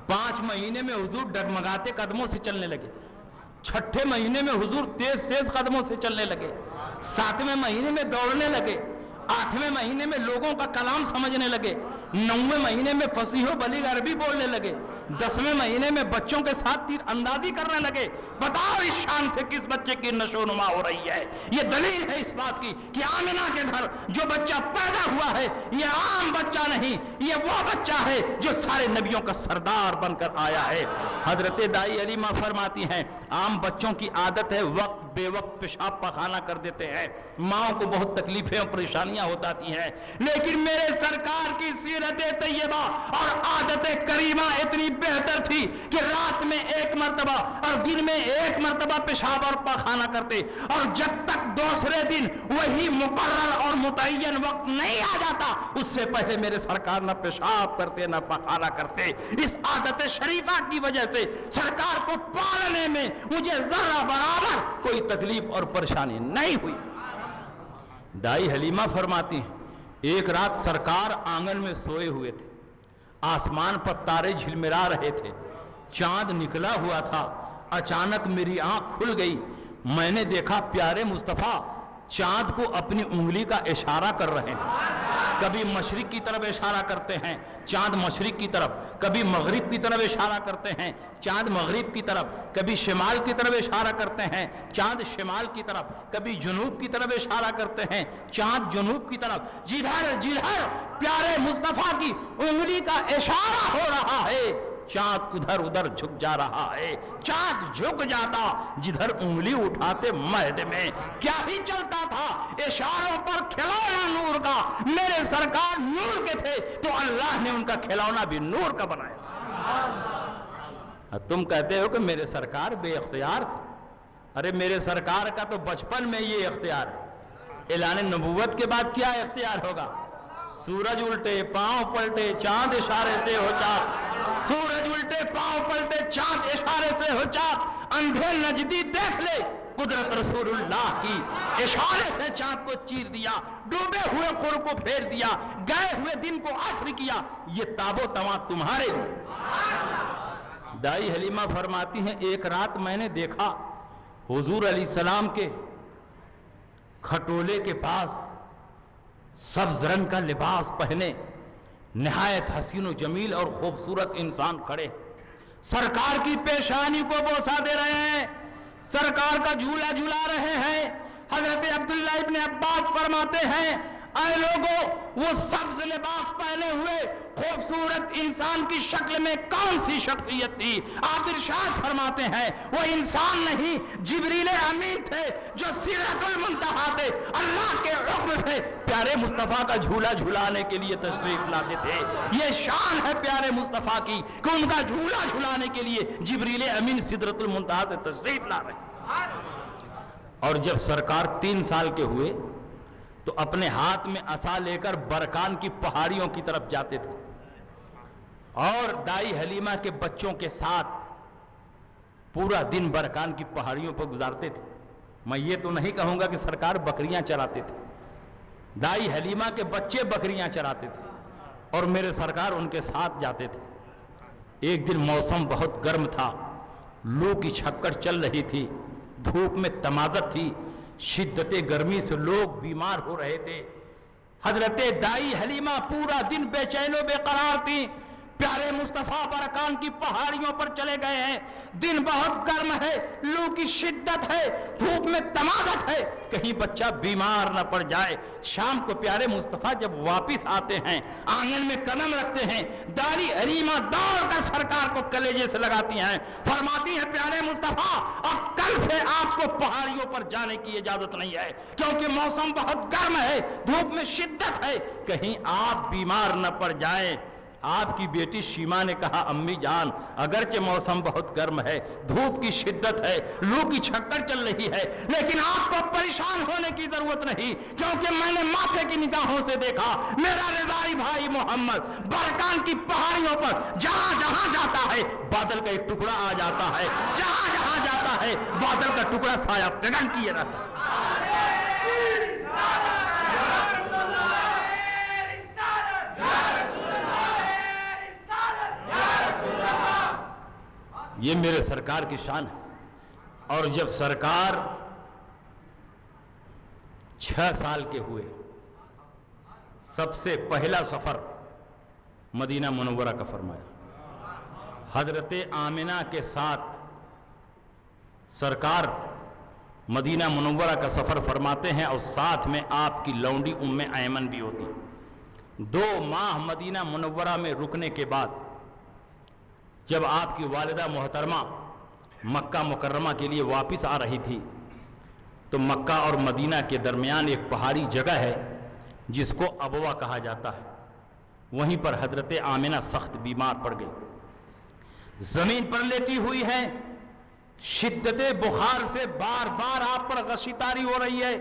5 مہینے میں حضور ڈگمگاتے قدموں سے چلنے لگے، 6 مہینے میں حضور تیز تیز قدموں سے چلنے لگے، 7ویں مہینے میں دوڑنے لگے، 8ویں مہینے میں لوگوں کا کلام سمجھنے لگے، 9ویں مہینے میں فصیح و بلیغ عربی بولنے لگے، 10ویں مہینے میں بچوں کے ساتھ تیر اندازی کرنے لگے۔ بتاؤ اس شان سے کس بچے کی نشو و نما ہو رہی ہے؟ یہ دلیل ہے اس بات کی کہ آمنہ کے گھر جو بچہ پیدا ہوا ہے یہ عام بچہ نہیں، یہ وہ بچہ ہے جو سارے نبیوں کا سردار بن کر آیا ہے۔ حضرت دائی حلیمہ فرماتی ہیں عام بچوں کی عادت ہے وقت بے وقت پیشاب پخانہ کر دیتے ہیں، ماؤں کو بہت تکلیفیں اور پریشانیاں ہوتی ہیں، لیکن میرے سرکار کی سیرت طیبہ اور عادت کریمہ اتنی بہتر تھی کہ رات میں 1 مرتبہ اور دن میں 1 مرتبہ پیشاب اور پخانہ کرتے، اور جب تک دوسرے دن وہی مقرر اور متعین وقت نہیں آ جاتا اس سے پہلے میرے سرکار نہ پیشاب کرتے نہ پخانہ کرتے۔ اس عادت شریفہ کی وجہ سے سرکار کو پالنے میں مجھے ذرہ برابر کوئی تکلیف اور پریشانی نہیں ہوئی۔ دائی حلیمہ فرماتی ہیں ایک رات سرکار آنگن میں سوئے ہوئے تھے، آسمان پر تارے جھلملا رہے تھے، چاند نکلا ہوا تھا، اچانک میری آنکھ کھل گئی، میں نے دیکھا پیارے مصطفیٰ چاند کو اپنی انگلی کا اشارہ کر رہے ہیں۔ کبھی مشرق کی طرف اشارہ کرتے ہیں چاند مشرق کی طرف، کبھی مغرب کی طرف اشارہ کرتے ہیں چاند مغرب کی طرف، کبھی شمال کی طرف اشارہ کرتے ہیں چاند شمال کی طرف، کبھی جنوب کی طرف اشارہ کرتے ہیں چاند جنوب کی طرف۔ جدھر جدھر پیارے مصطفیٰ کی انگلی کا اشارہ ہو رہا ہے چاند ادھر ادھر جھک جا رہا ہے، چاند جھک جاتا جدھر انگلی اٹھاتے مہد میں۔ کیا ہی چلتا تھا اشاروں پر کھلونا نور کا، میرے سرکار نور کے تھے تو اللہ نے ان کا کھلونا بھی نور کا بنایا۔ تم کہتے ہو کہ میرے سرکار بے اختیار تھے، ارے میرے سرکار کا تو بچپن میں یہ اختیار ہے، اعلان نبوت کے بعد کیا اختیار ہوگا؟ سورج الٹے پاؤں پلٹے چاند اشارے سے ہو چاک، سورج الٹے پاؤں پلٹے چاند اشارے سے ہو چاک، اندھے نجدی دیکھ لے قدرت رسول اللہ کی، اشارے سے چاند کو چیر دیا، ڈوبے ہوئے خور کو پھیر دیا، گئے ہوئے دن کو عصر کیا، یہ تاب و تواں تمہارے لیے۔ دائی حلیمہ فرماتی ہیں ایک رات میں نے دیکھا حضور علیہ السلام کے کھٹولے کے پاس سبز رنگ کا لباس پہنے نہایت حسین و جمیل اور خوبصورت انسان کھڑے، سرکار کی پیشانی کو بوسہ دے رہے ہیں، سرکار کا جھولا جھلا رہے ہیں۔ حضرت عبداللہ ابن عباس فرماتے ہیں اے لوگوں وہ سبز لباس پہنے ہوئے خوبصورت انسان کی شکل میں کون سی شخصیت تھی؟ آپ ارشاد فرماتے ہیں وہ انسان نہیں جبریل امین تھے جو سدرۃ المنتہا تھے، اللہ کے حکم سے پیارے مصطفیٰ کا جھولا جھلانے کے لیے تشریف لاتے تھے۔ یہ شان ہے پیارے مصطفیٰ کی کہ ان کا جھولا جھلانے کے لیے جبریل امین سدرۃ المنتہا سے تشریف لا رہے ہیں۔ اور جب سرکار 3 سال کے ہوئے تو اپنے ہاتھ میں عصا لے کر برکان کی پہاڑیوں کی طرف جاتے تھے اور دائی حلیمہ کے بچوں کے ساتھ پورا دن برکان کی پہاڑیوں پر گزارتے تھے۔ میں یہ تو نہیں کہوں گا کہ سرکار بکریاں چراتے تھے، دائی حلیمہ کے بچے بکریاں چراتے تھے اور میرے سرکار ان کے ساتھ جاتے تھے۔ ایک دن موسم بہت گرم تھا، لو کی چھکڑ چل رہی تھی، دھوپ میں تمازت تھی، شدت گرمی سے لوگ بیمار ہو رہے تھے۔ حضرت دائی حلیمہ پورا دن بے چین و بے قرار تھی، پیارے مصطفیٰ برکان کی پہاڑیوں پر چلے گئے ہیں، دن بہت گرم ہے، لو کی شدت ہے، دھوپ میں تمازت ہے، کہیں بچہ بیمار نہ پڑ جائے۔ شام کو پیارے مصطفیٰ جب واپس آتے ہیں آنگن میں قدم رکھتے ہیں، دائی حلیمہ دوڑ کر سرکار کو کلیجے سے لگاتی ہیں، فرماتی ہیں پیارے مصطفیٰ اب کل سے آپ کو پہاڑیوں پر جانے کی اجازت نہیں ہے کیونکہ موسم بہت گرم ہے، دھوپ میں شدت ہے، کہیں آپ بیمار نہ پڑ جائیں۔ آپ کی بیٹی شیما نے کہا امی جان اگرچہ موسم بہت گرم ہے، دھوپ کی شدت ہے، لو کی چھکڑ چل رہی ہے، لیکن آپ کو پریشان ہونے کی ضرورت نہیں کیونکہ میں نے ماتھے کی نگاہوں سے دیکھا میرا رضائی بھائی محمد برکان کی پہاڑیوں پر جہاں جہاں جاتا ہے بادل کا ایک ٹکڑا آ جاتا ہے، جہاں جہاں جاتا ہے بادل کا ٹکڑا سایہ پگن کیے رہتا ہے۔ یہ میرے سرکار کی شان ہے۔ اور جب سرکار 6 سال کے ہوئے سب سے پہلا سفر مدینہ منورہ کا فرمایا، حضرت آمنہ کے ساتھ سرکار مدینہ منورہ کا سفر فرماتے ہیں اور ساتھ میں آپ کی لونڈی ام ایمن بھی ہوتی ہے۔ 2 ماہ مدینہ منورہ میں رکنے کے بعد جب آپ کی والدہ محترمہ مکہ مکرمہ کے لیے واپس آ رہی تھی تو مکہ اور مدینہ کے درمیان ایک پہاڑی جگہ ہے جس کو ابوا کہا جاتا ہے، وہیں پر حضرت آمنہ سخت بیمار پڑ گئی، زمین پر لیٹی ہوئی ہے، شدت بخار سے بار بار آپ پر غشی طاری ہو رہی ہے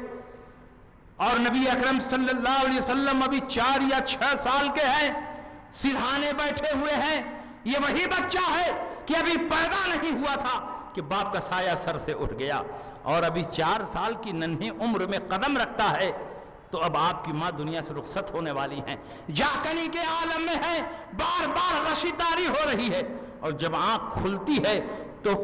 اور نبی اکرم صلی اللہ علیہ وسلم ابھی 4 یا 6 سال کے ہیں، سرہانے بیٹھے ہوئے ہیں، یہ وہی بچہ ہے کہ ابھی پیدا نہیں ہوا تھا کہ باپ کا سایہ سر سے اٹھ گیا اور ابھی 4 سال کی ننھی عمر میں قدم رکھتا ہے تو اب آپ کی ماں دنیا سے رخصت ہونے والی ہیں، جاکنی کے عالم میں ہے، بار بار غشی طاری ہو رہی ہے اور جب آنکھ کھلتی ہے تو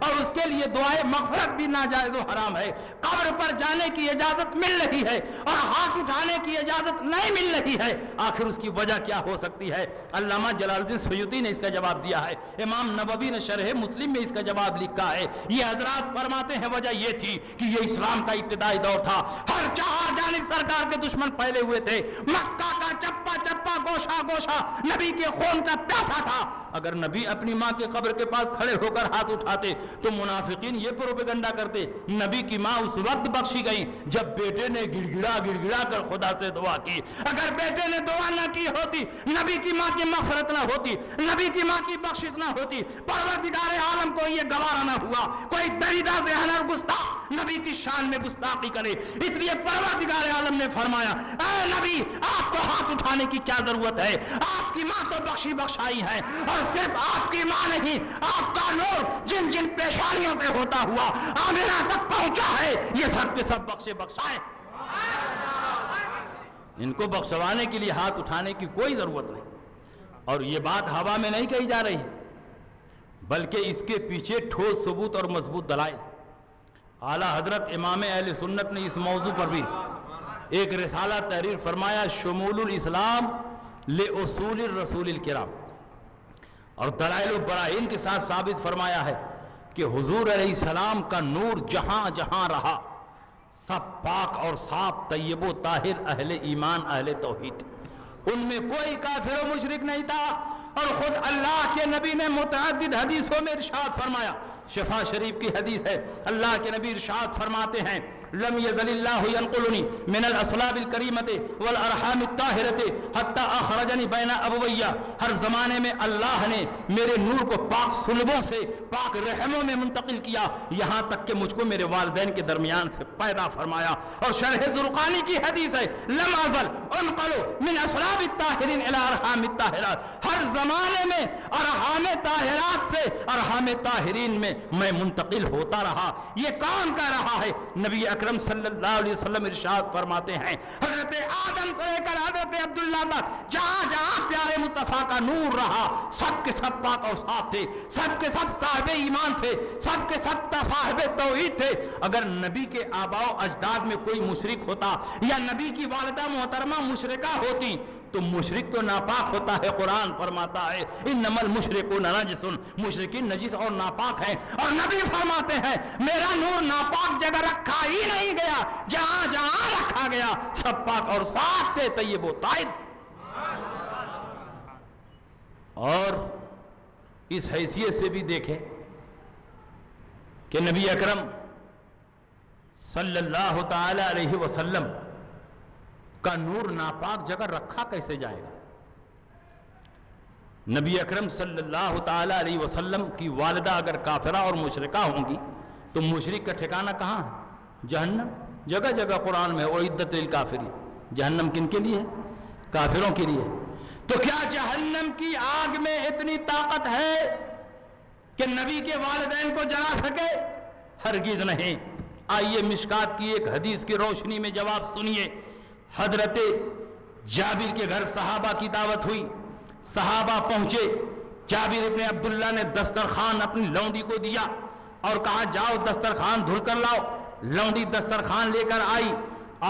اور اس کے لیے دعائے مغفرت بھی ناجائز و حرام ہے. قبر پر جانے کی اجازت مل رہی ہے اور ہاتھ اٹھانے کی اجازت نہیں مل رہی ہے. آخر اس کی وجہ کیا ہو سکتی ہے؟ علامہ جلال الدین سیوطی نے اس کا جواب دیا ہے. امام نووی نے شرح مسلم میں اس کا جواب لکھا ہے. یہ حضرات فرماتے ہیں وجہ یہ تھی کہ یہ اسلام کا ابتدائی دور تھا. ہر چار جانب سرکار کے دشمن پھیلے ہوئے تھے. مکہ کا چپا چپا گوشہ گوشہ نبی کے خون کا پیاسا تھا. اگر نبی اپنی ماں کے قبر کے پاس کھڑے ہو کر ہاتھ اٹھاتے تو منافقین یہ پروپیگنڈا کرتے نبی کی ماں اس وقت بخشی گئی جب بیٹے نے گڑ گڑا کر خدا سے دعا کی. اگر بیٹے نے دعا نہ کی ہوتی نبی کی ماں کی مغفرت نہ ہوتی, نبی کی ماں کی بخشش نہ ہوتی. پروردگار عالم کو یہ گوارا نہ ہوا کوئی دریدہ ذہن اور گستاخ نبی کی شان میں گستاخی کرے. اس لیے پروردگار عالم نے فرمایا اے نبی آپ کو ہاتھ اٹھانے کی کیا ضرورت ہے؟ آپ کی ماں تو بخشی بخشائی ہے, اور صرف آپ کی ماں نہیں, آپ کا نور جن جن پیشانیوں سے ہوتا ہوا آمینہ تک پہنچا ہے یہ سب کے سب بخشے بخشائے. ان کو بخشوانے کے لیے ہاتھ اٹھانے کی کوئی ضرورت نہیں. اور یہ بات ہوا میں نہیں کہی جا رہی بلکہ اس کے پیچھے ٹھوس ثبوت اور مضبوط دلائل. اعلیٰ حضرت امام اہل سنت نے اس موضوع پر بھی ایک رسالہ تحریر فرمایا, شمول الاسلام لاصول الرسول الکرام, اور دلائل و براہین کے ساتھ ثابت فرمایا ہے کہ حضور علیہ السلام کا نور جہاں جہاں رہا سب پاک اور صاف طیب و طاہر اہل ایمان اہل توحید, ان میں کوئی کافر و مشرک نہیں تھا. اور خود اللہ کے نبی نے متعدد حدیثوں میں ارشاد فرمایا, شفا شریف کی حدیث ہے, اللہ کے نبی ارشاد فرماتے ہیں لم یزل اللہ ینقلنی من الاصلاب الکریمۃ والارحام الطاہرۃ حتی اخرجنی بین ابویہ. ہر زمانے میں اللہ نے میرے نور کو پاک صلبوں سے پاک رحموں میں منتقل کیا یہاں تک کہ مجھ کو میرے والدین کے درمیان سے پیدا فرمایا. اور شرح زرقانی کی حدیث ہے لم ازل انقل من اصلاب الطاہرین الی ارحام الطاہرات, ہر زمانے میں ارحام طاہرات سے ارحام طاہرین میں میں منتقل ہوتا رہا. یہ کون کہہ رہا ہے؟ نبی اکرم صلی اللہ علیہ وسلم ارشاد فرماتے ہیں حضرت آدم سے لے کر حضرت عبداللہ تک جہاں جہاں پیارے مصطفیٰ کا نور رہا سب کے سب پاک اور صاف تھے, سب کے سب صاحب ایمان تھے, سب کے سب صاحب توحید تھے. اگر نبی کے آباء و اجداد میں کوئی مشرک ہوتا یا نبی کی والدہ محترمہ مشرکہ ہوتی تو مشرک تو ناپاک ہوتا ہے. قرآن فرماتا ہے انما المشرکون نجس, مشرکین نجس اور ناپاک ہیں. اور نبی فرماتے ہیں میرا نور ناپاک جگہ رکھا ہی نہیں گیا, جہاں جہاں رکھا گیا سب پاک اور صاف تھے, طیب و طاہر. اور اس حیثیت سے بھی دیکھیں کہ نبی اکرم صلی اللہ تعالی علیہ وسلم کا نور ناپاک جگہ رکھا کیسے جائے گا؟ نبی اکرم صلی اللہ تعالی علیہ وسلم کی والدہ اگر کافرہ اور مشرکہ ہوں گی تو مشرک کا ٹھکانہ کہاں ہے؟ جہنم. جگہ جگہ قرآن میں اعدت للکافرین, جہنم کن کے لیے؟ کافروں کے لیے. تو کیا جہنم کی آگ میں اتنی طاقت ہے کہ نبی کے والدین کو جلا سکے؟ ہرگز نہیں. آئیے مشکات کی ایک حدیث کی روشنی میں جواب سنیے. حضرت جابر کے گھر صحابہ کی دعوت ہوئی, صحابہ پہنچے, جابر ابن عبداللہ نے دسترخوان اپنی لونڈی کو دیا اور کہا جاؤ دسترخوان دھل کر لاؤ. لونڈی دسترخوان لے کر آئی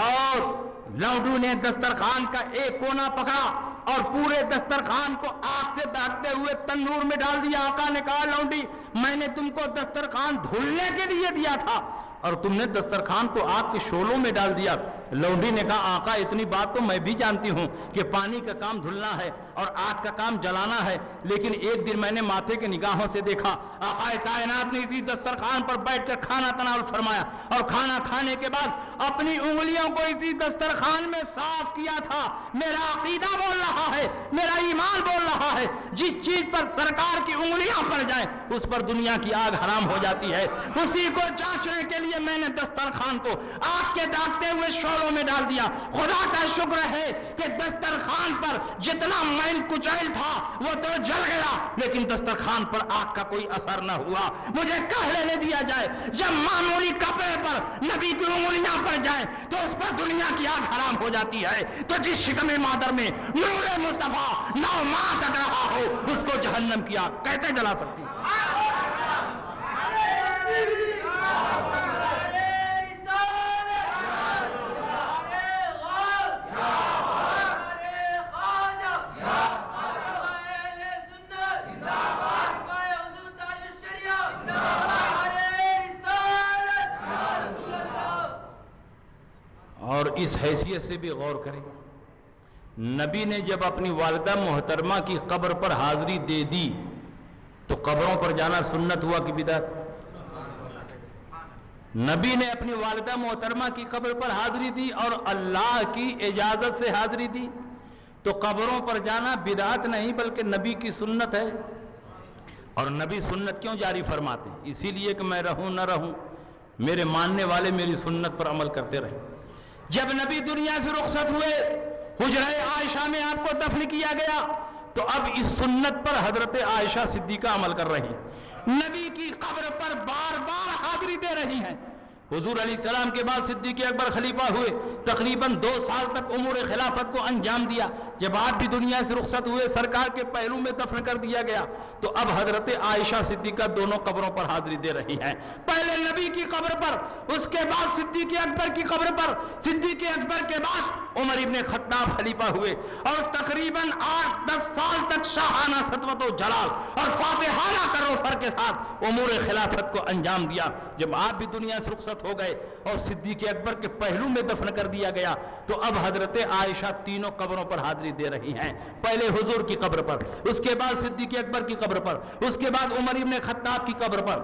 اور لونڈو نے دسترخوان کا ایک کونا پکڑا اور پورے دسترخوان کو آگ سے داغتے ہوئے تنور میں ڈال دیا. آقا نے کہا لونڈی میں نے تم کو دسترخوان دھلنے کے لیے دیا تھا اور تم نے دسترخوان کو آگ کے شعلوں میں ڈال دیا. لونڈی نے کہا آقا اتنی بات تو میں بھی جانتی ہوں کہ پانی کا کام دھلنا ہے اور آگ کا کام جلانا ہے, لیکن ایک دن میں نے ماتھے کے نگاہوں سے دیکھا آقا کائنات نے اسی دسترخوان پر بیٹھ کر کھانا تناول فرمایا اور کھانا کھانے کے بعد اپنی انگلیوں کو اسی دسترخوان میں صاف کیا تھا. میرا عقیدہ بول رہا ہے, میرا ایمان بول رہا ہے, جس چیز پر سرکار کی انگلیاں پڑ جائیں اس پر دنیا کی آگ حرام ہو جاتی ہے. اسی کو جانچنے کے لیے میں نے دسترخوان کو آگ کے داغتے ہوئے شعلوں میں ڈال دیا. خدا کا شکر ہے کہ دسترخوان پر جتنا میل کچیل تھا وہ تو جل گیا, لیکن دسترخوان پر آگ کا کوئی اثر نہ ہوا. مجھے کہہ لینے دیا جائے جب معمولی کپڑے پر نبی کی انگلیاں پڑ جائیں تو اس پر دنیا کی آگ حرام ہو جاتی ہے, تو جس شکم مادر میں نور مصطفیٰ 9 ماہ تک رہا ہو اس کو جہنم کی آگ کیسے جلا سکتی ہے؟ اس حیثیت سے بھی غور کریں، نبی نے جب اپنی والدہ محترمہ کی قبر پر حاضری دے دی تو قبروں پر جانا سنت ہوا کہ بدعت؟ نبی نے اپنی والدہ محترمہ کی قبر پر حاضری دی اور اللہ کی اجازت سے حاضری دی تو قبروں پر جانا بدعت نہیں بلکہ نبی کی سنت ہے۔ اور نبی سنت کیوں جاری فرماتے ہیں؟ اسی لیے کہ میں رہوں نہ رہوں میرے ماننے والے میری سنت پر عمل کرتے رہیں۔ جب نبی دنیا سے رخصت ہوئے، حجرہ عائشہ میں آپ کو دفن کیا گیا، تو اب اس سنت پر حضرت عائشہ صدیقہ عمل کر رہی ہیں، نبی کی قبر پر بار بار حاضری دے رہی ہیں۔ حضور علیہ السلام کے بعد صدیق اکبر خلیفہ ہوئے، تقریباً 2 سال تک امور خلافت کو انجام دیا۔ جب آپ بھی دنیا سے رخصت ہوئے، سرکار کے پہلو میں دفن کر دیا گیا، تو اب حضرت عائشہ صدیقہ دونوں قبروں پر حاضری دے رہی ہیں، پہلے نبی کی قبر پر، اس کے بعد صدیق اکبر کی قبر پر۔ صدیق اکبر کے بعد عمر ابن خطاب خلیفہ ہوئے اور تقریباً 8-10 سال تک شاہانہ سطوت و جلال اور فاتحانہ کروفر کے ساتھ امور خلافت کو انجام دیا۔ جب آپ بھی دنیا سے رخصت ہو گئے اور صدیق اکبر کے پہلو میں دفن کر دیا گیا، تو اب حضرت عائشہ تینوں قبروں پر حاضری دے رہی ہیں، پہلے حضور کی قبر پر، اس کے بعد صدیق اکبر کی قبر پر، اس کے بعد عمر ابن خطاب کی قبر پر۔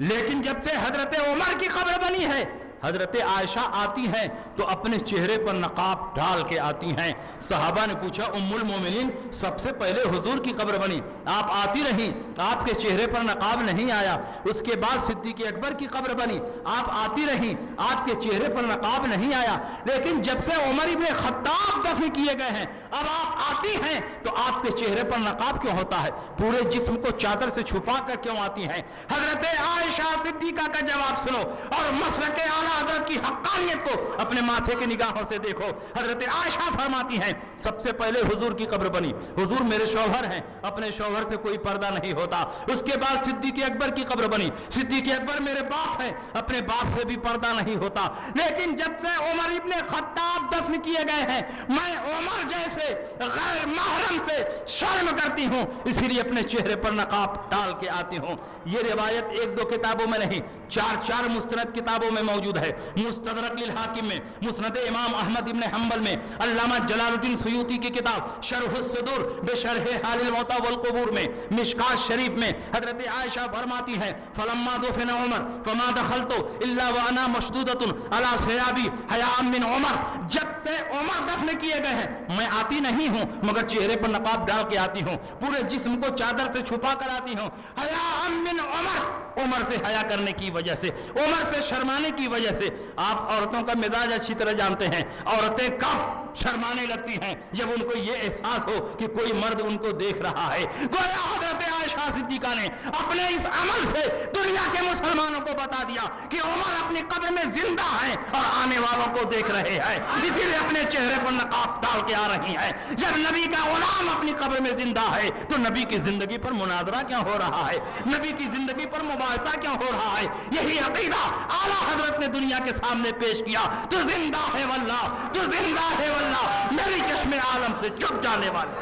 لیکن جب سے حضرت عمر کی قبر بنی ہے، حضرت عائشہ آتی ہیں تو اپنے چہرے پر نقاب ڈال کے آتی ہیں۔ صحابہ نے پوچھا ام المومنین سب سے پہلے حضور کی قبر بنی، آپ آتی رہیں، آپ کے چہرے پر نقاب نہیں آیا۔ اس کے بعد صدیق اکبر کی قبر بنی، آپ آتی رہیں، آپ کے چہرے پر نقاب نہیں آیا۔ لیکن جب سے عمر ابن خطاب دفن کیے گئے ہیں، اب آپ آتی ہیں تو آپ کے چہرے پر نقاب کیوں ہوتا ہے؟ پورے جسم کو چادر سے چھپا کر کیوں آتی ہیں؟ حضرت عائشہ صدیقہ کا جواب سنو اور مسلک اعلیٰ حضرت کی حقانیت کو اپنے ماتھے کی نگاہوں سے دیکھو۔ حضرت عائشہ فرماتی ہیں سب سے پہلے حضور کی قبر بنی، حضور میرے شوہر ہیں، اپنے شوہر سے کوئی پردہ نہیں ہوتا۔ اس کے بعد صدیق اکبر کی قبر بنی، صدیق اکبر میرے باپ ہیں، اپنے باپ سے بھی پردہ نہیں ہوتا۔ لیکن جب سے عمر ابن خطاب دفن کیے گئے ہیں، میں عمر جیسے غیر محرم سے شرم کرتی ہوں، اسی لیے اپنے چہرے پر نقاب ڈال کے آتی ہوں۔ یہ روایت 1-2 کتابوں میں نہیں، 4 مستند کتابوں میں موجود ہے، مستدرک للحاکم میں، مسند امام احمد ابن حنبل میں، علامہ جلال الدین سیوطی کی کتاب شرح الصدور بشرح حال الموتى والقبور میں، مشکات شریف میں حضرت عائشہ فرماتی ہیں فلما دفن عمر فما دخلت الا وانا مشدودۃ علی ثيابي حیاء من عمر۔ جب سے عمر دفن کیے گئے ہیں میں آتی نہیں ہوں مگر چہرے پر نقاب ڈال کے آتی ہوں، پورے جسم کو چادر سے چھپا کر آتی ہوں، حیاء من عمر، عمر سے حیا کرنے کی وجہ سے، عمر سے شرمانے کی وجہ سے۔ آپ عورتوں کا مزاج اچھی طرح جانتے ہیں، عورتیں کب شرمانے لگتی ہیں؟ جب ان کو یہ احساس ہو کہ کوئی مرد ان کو دیکھ رہا ہے۔ گویا حضرت عائشہ صدیقہ نے اپنے اس عمل سے دنیا کے مسلمانوں کو بتا دیا کہ عمر اپنی قبر میں زندہ ہیں اور آنے والوں کو دیکھ رہے ہیں، اسی لیے اپنے چہرے پر نقاب ڈال کے آ رہی ہیں۔ جب نبی کا غلام اپنی قبر میں زندہ ہے تو نبی کی زندگی پر مناظرہ کیا ہو رہا ہے؟ نبی کی زندگی پر مباحثہ کیا ہو رہا ہے؟ یہی عقیدہ اعلیٰ حضرت نے دنیا کے سامنے پیش کیا۔ تو زندہ ہے واللہ، تو زندہ ہے واللہ، میری چشم عالم سے چھپ جانے والے۔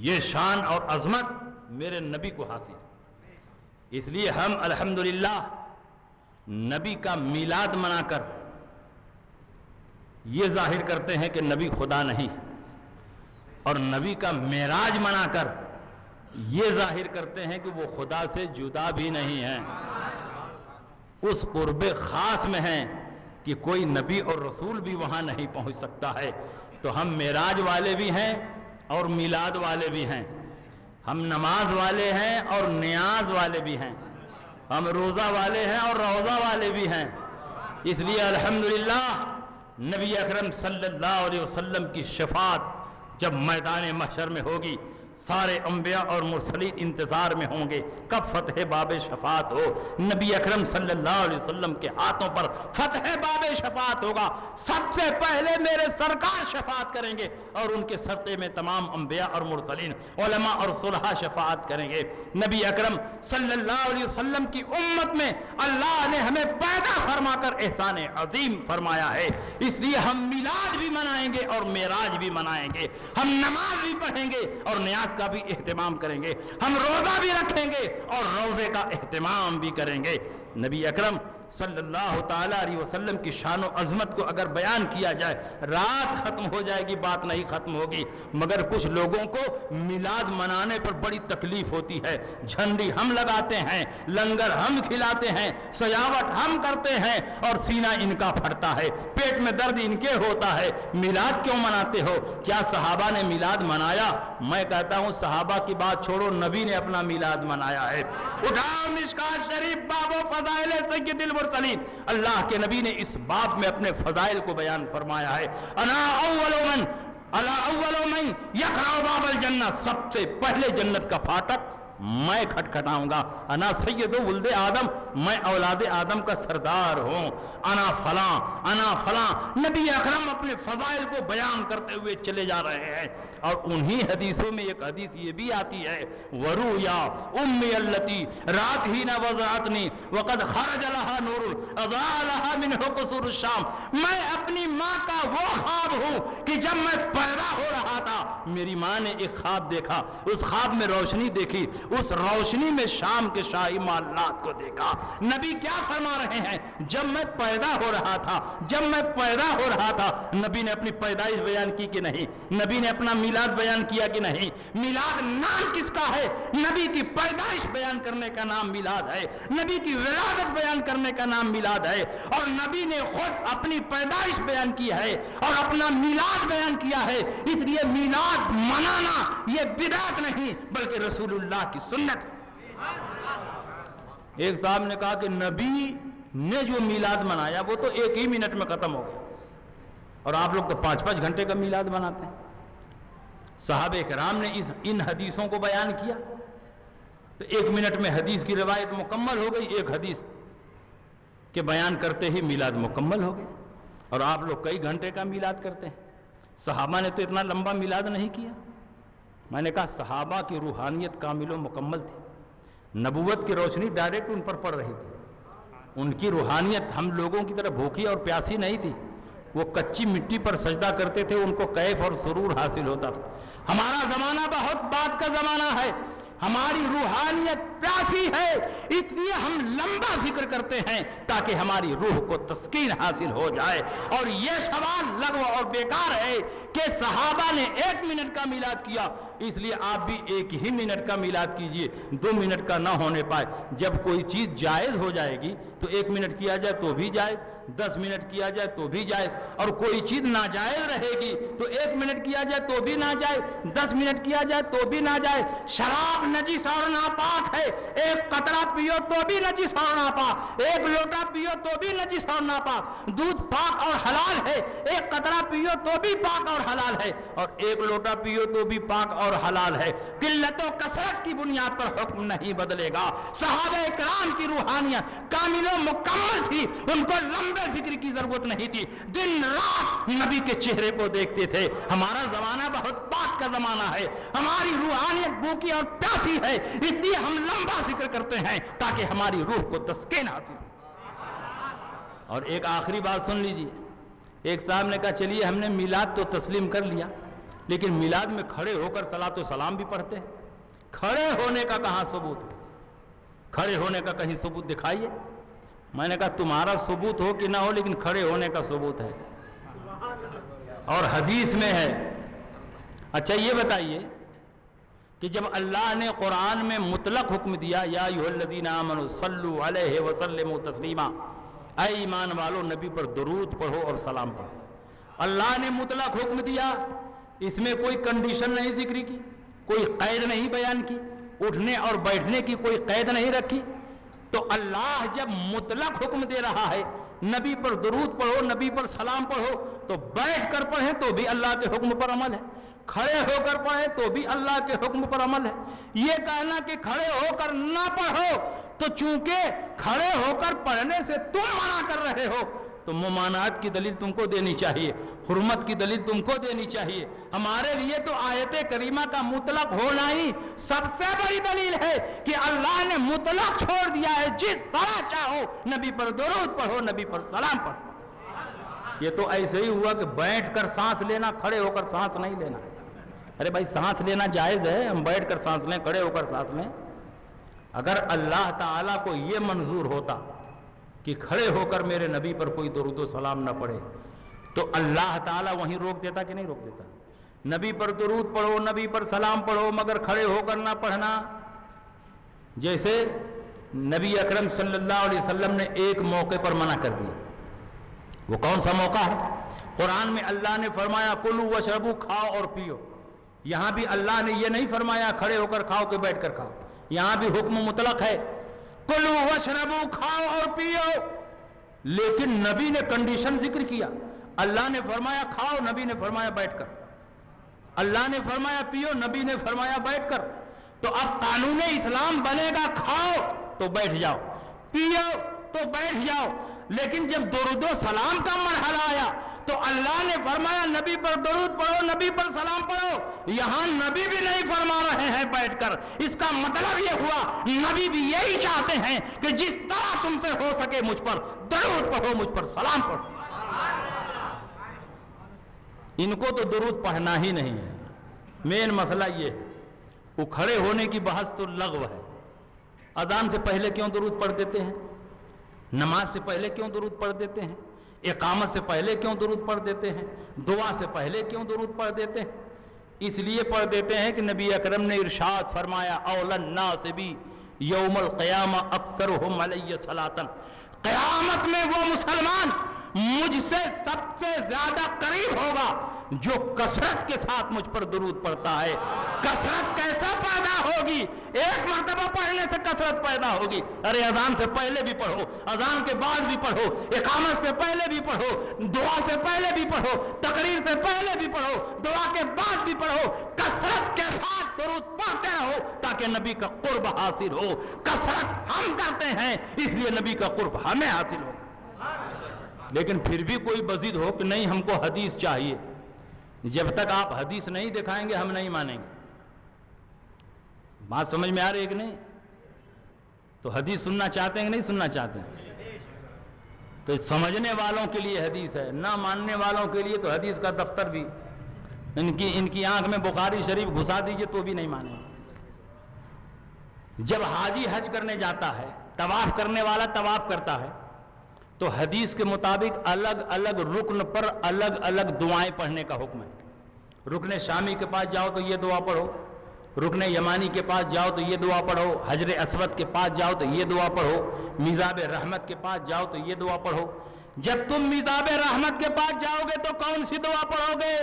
یہ شان اور عظمت میرے نبی کو حاصل ہے، اس لیے ہم الحمدللہ نبی کا میلاد منا کر یہ ظاہر کرتے ہیں کہ نبی خدا نہیں، اور نبی کا معراج منا کر یہ ظاہر کرتے ہیں کہ وہ خدا سے جدا بھی نہیں ہیں، اس قرب خاص میں ہیں کہ کوئی نبی اور رسول بھی وہاں نہیں پہنچ سکتا ہے۔ تو ہم معراج والے بھی ہیں اور میلاد والے بھی ہیں، ہم نماز والے ہیں اور نیاز والے بھی ہیں، ہم روزہ والے ہیں اور روزہ والے بھی ہیں۔ اس لیے الحمدللہ نبی اکرم صلی اللہ علیہ وسلم کی شفاعت جب میدان محشر میں ہوگی، سارے انبیاء اور مرسلین انتظار میں ہوں گے کب فتح باب شفاعت ہو۔ نبی اکرم صلی اللہ علیہ وسلم کے ہاتھوں پر فتح باب شفاعت ہوگا، سب سے پہلے میرے سرکار شفاعت کریں گے اور ان کے صدقے میں تمام انبیاء اور مرسلین، علماء اور صلحاء شفاعت کریں گے۔ نبی اکرم صلی اللہ علیہ وسلم کی امت میں اللہ نے ہمیں پیدا فرما کر احسان عظیم فرمایا ہے، اس لیے ہم میلاد بھی منائیں گے اور معراج بھی منائیں گے، ہم نماز بھی پڑھیں گے اور نیاز کا بھی اہتمام کریں گے، ہم روزہ بھی رکھیں گے اور روزے کا اہتمام بھی کریں گے۔ نبی اکرم صلی اللہ تعالیٰ علیہ وسلم کی شان و عظمت کو اگر بیان کیا جائے رات ختم ہو جائے گی، بات نہیں ختم ہوگی۔ مگر کچھ لوگوں کو میلاد منانے پر بڑی تکلیف ہوتی ہے، جھنڈی ہم لگاتے ہیں، لنگر ہم کھلاتے ہیں، سجاوٹ ہم کرتے ہیں اور سینہ ان کا پھٹتا ہے، پیٹ میں درد ان کے ہوتا ہے۔ میلاد کیوں مناتے ہو؟ کیا صحابہ نے میلاد منایا؟ میں کہتا ہوں صحابہ کی بات چھوڑو، نبی نے اپنا میلاد منایا ہے۔ اٹھاؤ مشکات شریف باب و فضائل سید المرسلین، اللہ کے نبی نے اس باب میں اپنے فضائل کو بیان فرمایا ہے۔ انا اول من یقرع باب الجنہ، سب سے پہلے جنت کا پھاٹک میں کھٹکھٹاؤں گا۔ انا سید ولد آدم، میں اولاد آدم کا سردار ہوں۔ انا فلاں انا فلاں، نبی اکرم اپنے فضائل کو بیان کرتے ہوئے چلے جا رہے ہیں۔ اور انہی حدیثوں میں ایک حدیث یہ بھی آتی ہے، ورویا امی التی رات ہی نہ وضعتنی وقد خرج لها نور اضاء لها منه قصور الشام، میں اپنی ماں کا وہ خواب ہوں کہ جب میں پیدا ہو رہا تھا میری ماں نے ایک خواب دیکھا، اس خواب میں روشنی دیکھی، اس روشنی میں شام کے شاہی محلات کو دیکھا۔ نبی کیا فرما رہے ہیں؟ جب میں پیدا ہو رہا تھا، جب میں پیدا ہو رہا تھا، نبی نے اپنی پیدائش بیان کی کہ نہیں؟ نبی نے اپنا میلاد بیان کیا کہ نہیں؟ میلاد نام کس کا ہے؟ نبی کی پیدائش بیان کرنے کا نام میلاد ہے، نبی کی ولادت بیان کرنے کا نام میلاد ہے۔ اور نبی نے خود اپنی پیدائش بیان کی ہے اور اپنا میلاد بیان کیا ہے، اس لیے میلاد منانا یہ بدعت نہیں بلکہ رسول اللہ کی سنت۔ ایک صاحب نے کہا کہ نبی نے جو میلاد منایا وہ تو ایک ہی منٹ میں ختم ہو گیا، اور آپ لوگ تو 5-5 گھنٹے کا میلاد مناتے ہیں۔ صحابہ کرام نے ان حدیثوں کو بیان کیا تو 1 منٹ میں حدیث کی روایت مکمل ہو گئی، ایک حدیث کے بیان کرتے ہی میلاد مکمل ہو گیا۔ اور آپ لوگ کئی گھنٹے کا میلاد کرتے ہیں۔ صحابہ نے تو اتنا لمبا میلاد نہیں کیا۔ میں نے کہا صحابہ کی روحانیت کامل و مکمل تھی، نبوت کی روشنی ڈائریکٹ ان پر پڑ رہی تھی، ان کی روحانیت ہم لوگوں کی طرح بھوکی اور پیاسی نہیں تھی۔ وہ کچی مٹی پر سجدہ کرتے تھے، ان کو کیف اور سرور حاصل ہوتا تھا۔ ہمارا زمانہ بہت بات کا زمانہ ہے، ہماری روحانیت پیاسی ہے، اس لیے ہم لمبا ذکر کرتے ہیں تاکہ ہماری روح کو تسکین حاصل ہو جائے۔ اور یہ سوال لغو اور بیکار ہے کہ صحابہ نے 1 منٹ کا میلاد کیا، اس لیے آپ بھی 1 ہی منٹ کا میلاد کیجئے، 2 منٹ کا نہ ہونے پائے۔ جب کوئی چیز جائز ہو جائے گی تو 1 منٹ کیا جائے تو بھی جائز، 10 منٹ کیا جائے تو بھی جائز، اور کوئی چیز ناجائز رہے گی تو 1 منٹ کیا جائے تو بھی ناجائز، 10 منٹ کیا جائے تو بھی ناجائز۔ شراب نجس اور ناپاک ہے، 1 قطرہ پیو تو بھی نجس اور ناپاک، 1 لوٹا پیو تو بھی نجس اور ناپاک۔ دودھ پاک اور حلال ہے، 1 قطرہ پیو تو بھی پاک اور حلال ہے، اور 1 لوٹا پیو تو بھی پاک اور حلال ہے۔ قلت و کثرت کی بنیاد پر حکم نہیں بدلے گا۔ صحابہ کرام کی روحانیت کامل و مکمل تھی، ان کو لمبے ذکر کی ضرورت نہیں تھی، دن رات نبی کے چہرے کو دیکھتے تھے۔ ہمارا زمانہ بہت پاک کا زمانہ ہے، ہماری روحانیت بھوکی اور پیاسی ہے، اس لیے ہم لمبا ذکر کرتے ہیں تاکہ ہماری روح کو تسکین حاصل ہو۔ اور ایک آخری بات سن لیجیے، ایک صاحب نے کہا چلیے ہم نے میلاد تو تسلیم کر لیا، لیکن میلاد میں کھڑے ہو کر صلاۃ و سلام بھی پڑھتے ہیں، کھڑے ہونے کا کہاں ثبوت ہے؟ کھڑے ہونے کا کہیں ثبوت دکھائیے۔ میں نے کہا تمہارا ثبوت ہو کہ نہ ہو لیکن کھڑے ہونے کا ثبوت ہے اور حدیث میں ہے۔ اچھا یہ بتائیے کہ جب اللہ نے قرآن میں مطلق حکم دیا یا ایھا الذین آمنوا صلوا علیہ وسلموا تسلیما، اے ایمان والو نبی پر درود پڑھو اور سلام پڑھو، اللہ نے مطلق حکم دیا، اس میں کوئی کنڈیشن نہیں ذکر کی، کوئی قید نہیں بیان کی، اٹھنے اور بیٹھنے کی کوئی قید نہیں رکھی۔ تو اللہ جب مطلق حکم دے رہا ہے نبی پر درود پڑھو، نبی پر سلام پڑھو، تو بیٹھ کر پڑھیں تو بھی اللہ کے حکم پر عمل ہے، کھڑے ہو کر پڑھیں تو بھی اللہ کے حکم پر عمل ہے۔ یہ کہنا کہ کھڑے ہو کر نہ پڑھو تو چونکہ کھڑے ہو کر پڑھنے سے تم منع کر رہے ہو تو ممانعت کی دلیل تم کو دینی چاہیے، حرمت کی دلیل تم کو دینی چاہیے۔ ہمارے لیے تو آیت کریمہ کا مطلق ہونا ہی سب سے بڑی دلیل ہے کہ اللہ نے مطلق چھوڑ دیا ہے، جس طرح چاہو نبی پر درود پڑھو، نبی پر سلام پڑھو۔ یہ تو ایسے ہی ہوا کہ بیٹھ کر سانس لینا، کھڑے ہو کر سانس نہیں لینا۔ ارے بھائی سانس لینا جائز ہے، ہم بیٹھ کر سانس لیں، کھڑے ہو کر سانس لیں۔ اگر اللہ تعالیٰ کو یہ منظور ہوتا کہ کھڑے ہو کر میرے نبی پر کوئی درود و سلام نہ پڑھے، تو اللہ تعالیٰ وہیں روک دیتا کہ نہیں روک دیتا؟ نبی پر درود پڑھو، نبی پر سلام پڑھو، مگر کھڑے ہو کر نہ پڑھنا۔ جیسے نبی اکرم صلی اللہ علیہ وسلم نے ایک موقع پر منع کر دیا، وہ کون سا موقع ہے؟ قرآن میں اللہ نے فرمایا کلوا واشربوا، کھاؤ اور پیو۔ یہاں بھی اللہ نے یہ نہیں فرمایا کھڑے ہو کر کھاؤ کہ بیٹھ کر کھاؤ، یہاں بھی حکم مطلق ہے کلوا واشربوا، کھاؤ اور پیو۔ لیکن نبی نے کنڈیشن ذکر کیا، اللہ نے فرمایا کھاؤ، نبی نے فرمایا بیٹھ کر، اللہ نے فرمایا پیو، نبی نے فرمایا بیٹھ کر۔ تو اب قانون اسلام بنے گا کھاؤ تو بیٹھ جاؤ، پیو تو بیٹھ جاؤ۔ لیکن جب درود و سلام کا مرحلہ آیا تو اللہ نے فرمایا نبی پر درود پڑھو، نبی پر سلام پڑھو۔ یہاں نبی بھی نہیں فرما رہے ہیں بیٹھ کر، اس کا مطلب یہ ہوا نبی بھی یہی چاہتے ہیں کہ جس طرح تم سے ہو سکے مجھ پر درود پڑھو، مجھ پر سلام پڑھو۔ ان کو تو درود پڑھنا ہی نہیں ہے۔ مین مسئلہ یہ ہے، وہ کھڑے ہونے کی بحث تو لغو ہے۔ اذان سے پہلے کیوں درود پڑھ دیتے ہیں؟ نماز سے پہلے کیوں درود پڑھ دیتے ہیں؟ اقامت سے پہلے کیوں درود پڑھ دیتے ہیں؟ دعا سے پہلے کیوں درود پڑھ دیتے ہیں؟ اس لیے پڑھ دیتے ہیں کہ نبی اکرم نے ارشاد فرمایا اولی الناس بی یوم القیامہ اکثرہم علی صلاۃ، قیامت میں وہ مسلمان مجھ سے سب سے زیادہ قریب ہوگا جو کثرت کے ساتھ مجھ پر درود پڑھتا ہے۔ کثرت کیسا پیدا ہوگی؟ ایک مرتبہ پڑھنے سے کثرت پیدا ہوگی۔ ارے اذان سے پہلے بھی پڑھو، اذان کے بعد بھی پڑھو، اقامت سے پہلے بھی پڑھو، دعا سے پہلے بھی پڑھو، تقریر سے پہلے بھی پڑھو، دعا کے بعد بھی پڑھو۔ کثرت کے ساتھ درود پڑھتے رہو تاکہ نبی کا قرب حاصل ہو۔ کثرت ہم کرتے ہیں اس لیے نبی کا قرب ہمیں حاصل ہو۔ لیکن پھر بھی کوئی بزید ہو کہ نہیں ہم کو حدیث چاہیے، جب تک آپ حدیث نہیں دکھائیں گے ہم نہیں مانیں گے۔ بات سمجھ میں آ رہی ہے کہ نہیں؟ تو حدیث سننا چاہتے ہیں کہ نہیں سننا چاہتے ہیں؟ تو سمجھنے والوں کے لیے حدیث ہے، نہ ماننے والوں کے لیے تو حدیث کا دفتر بھی ان کی آنکھ میں بخاری شریف گھسا دیجئے تو بھی نہیں مانیں۔ جب حاجی حج کرنے جاتا ہے، طواف کرنے والا طواف کرتا ہے، تو حدیث کے مطابق الگ الگ رکن پر الگ الگ دعائیں پڑھنے کا حکم ہے۔ رکن شامی کے پاس جاؤ تو یہ دعا پڑھو، رکن یمانی کے پاس جاؤ تو یہ دعا پڑھو، حجر اسود کے پاس جاؤ تو یہ دعا پڑھو، میزاب رحمت کے پاس جاؤ تو یہ دعا پڑھو۔ جب تم میزاب رحمت کے پاس جاؤ گے تو کون سی دعا پڑھو گے؟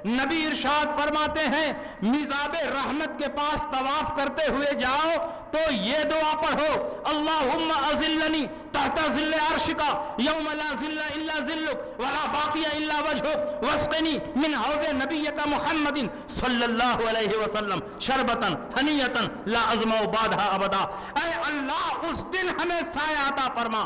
نبی ارشاد فرماتے ہیں میزاب رحمت کے پاس طواف کرتے ہوئے جاؤ تو یہ دعا پڑھو اللہم اذلنی تحت ظل عرشک یوم لا ظل الا ظلک ولا باقی الا وجہک واسقنی من حوض نبیک محمد صلی اللہ علیہ وسلم شربتا ہنیتا لا ازمع بعدها ابدا۔ اے اللہ اس دن ہمیں سایہ عطا فرما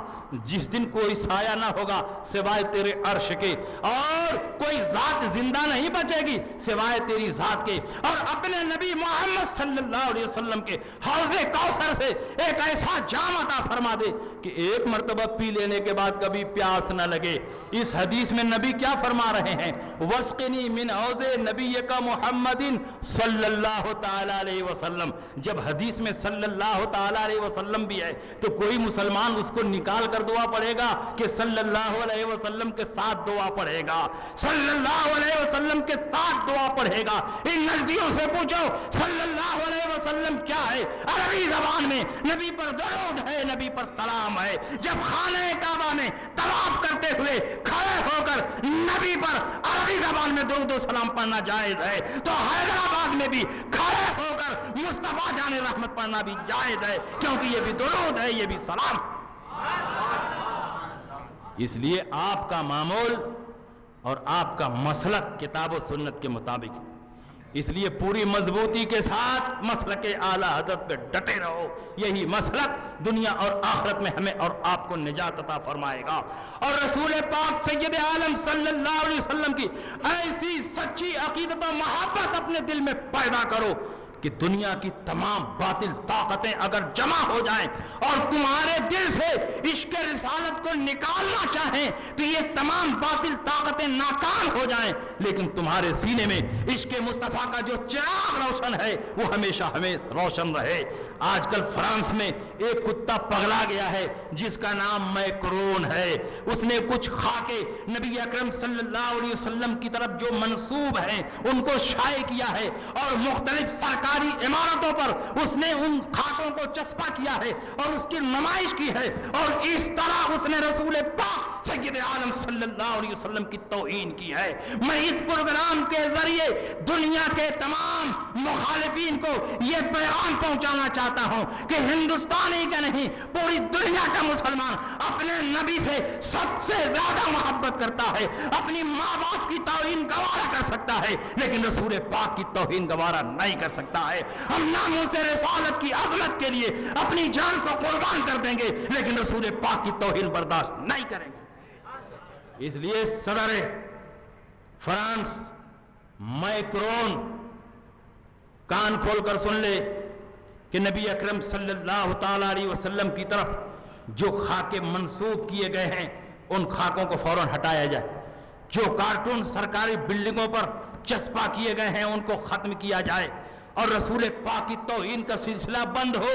جس دن کوئی سایہ نہ ہوگا سوائے تیرے عرش کے، اور کوئی ذات زندہ نہیں بچے گی سوائے تیری ذات کے، اور اپنے نبی محمد صلی اللہ علیہ وسلم کے حوض کوثر سے ایک ایسا جام عطا فرما دے کہ ایک مرتبہ پی لینے کے بعد کبھی پیاس نہ لگے۔ اس حدیث میں نبی کیا فرما رہے ہیں؟ واسقنی من حوض نبیک محمد صلی اللہ تعالی علیہ وسلم۔ جب حدیث میں صلی اللہ تعالی علیہ وسلم بھی ہے تو کوئی مسلمان اس کو نکال کر دعا پڑھے گا کہ صلی اللہ علیہ وسلم کے ساتھ دعا پڑھے گا، صلی اللہ علیہ وسلم کے ساتھ دعا پڑھے گا۔ ان نزدیوں سے پوچھو صلی اللہ علیہ وسلم کیا ہے؟ عربی زبان میں نبی پر درود ہے، نبی پر سلام ہے۔ جب خانہ کعبہ میں طواف کرتے ہوئے کھڑے ہو کر نبی پر عربی زبان میں درود و سلام پڑھنا جائز ہے تو حیدرآباد میں بھی کھڑے ہو کر مصطفیٰ جان رحمت پڑھنا بھی جائز ہے، کیونکہ یہ بھی درود ہے، یہ بھی سلام۔ اس لیے آپ کا معمول اور آپ کا مسلک کتاب و سنت کے مطابق، اس لیے پوری مضبوطی کے ساتھ مسلک اعلی حضرت پہ ڈٹے رہو۔ یہی مسلک دنیا اور آخرت میں ہمیں اور آپ کو نجات عطا فرمائے گا۔ اور رسول پاک سید عالم صلی اللہ علیہ وسلم کی ایسی سچی عقیدت و محبت اپنے دل میں پیدا کرو کہ دنیا کی تمام باطل طاقتیں اگر جمع ہو جائیں اور تمہارے دل سے عشق رسالت کو نکالنا چاہیں تو یہ تمام باطل طاقتیں ناکام ہو جائیں، لیکن تمہارے سینے میں عشق مصطفیٰ کا جو چراغ روشن ہے وہ ہمیشہ ہمیں روشن رہے۔ آج کل فرانس میں ایک کتا پگلا گیا ہے جس کا نام میکرون ہے. اس نے کچھ خاکے نبی اکرم صلی اللہ علیہ وسلم کی طرف جو منسوب ہیں ان کو شائع کیا ہے اور مختلف سرکاری عمارتوں پر اس نے ان خاکوں کو چسپاں کیا ہے اور اس کی نمائش کی ہے, اور اس طرح اس نے رسول پاک سید عالم صلی اللہ علیہ وسلم کی توہین کی ہے. میں اس پروگرام کے ذریعے دنیا کے تمام مخالفین کو یہ پیغام پہنچانا چاہتا ہوں کہ ہندوستان ہی کا نہیں پوری دنیا کا مسلمان اپنے نبی سے سب سے زیادہ محبت کرتا ہے. اپنی ماں باپ کی توہین گوارا کر سکتا ہے لیکن رسول پاک کی توہین گوارا نہیں کر سکتا ہے. ہم ناموس رسالت کی عظمت کے لیے اپنی جان کو قربان کر دیں گے لیکن رسول پاک کی توہین برداشت نہیں کریں گے. اس لیے صدر فرانس میکرون کان کھول کر سن لے کہ نبی اکرم صلی اللہ تعالی علیہ وسلم کی طرف جو خاکے منسوب کیے گئے ہیں ان خاکوں کو فوراً ہٹایا جائے. جو کارٹون سرکاری بلڈنگوں پر چسپاں کیے گئے ہیں ان کو ختم کیا جائے اور رسول پاک کی توہین کا سلسلہ بند ہو.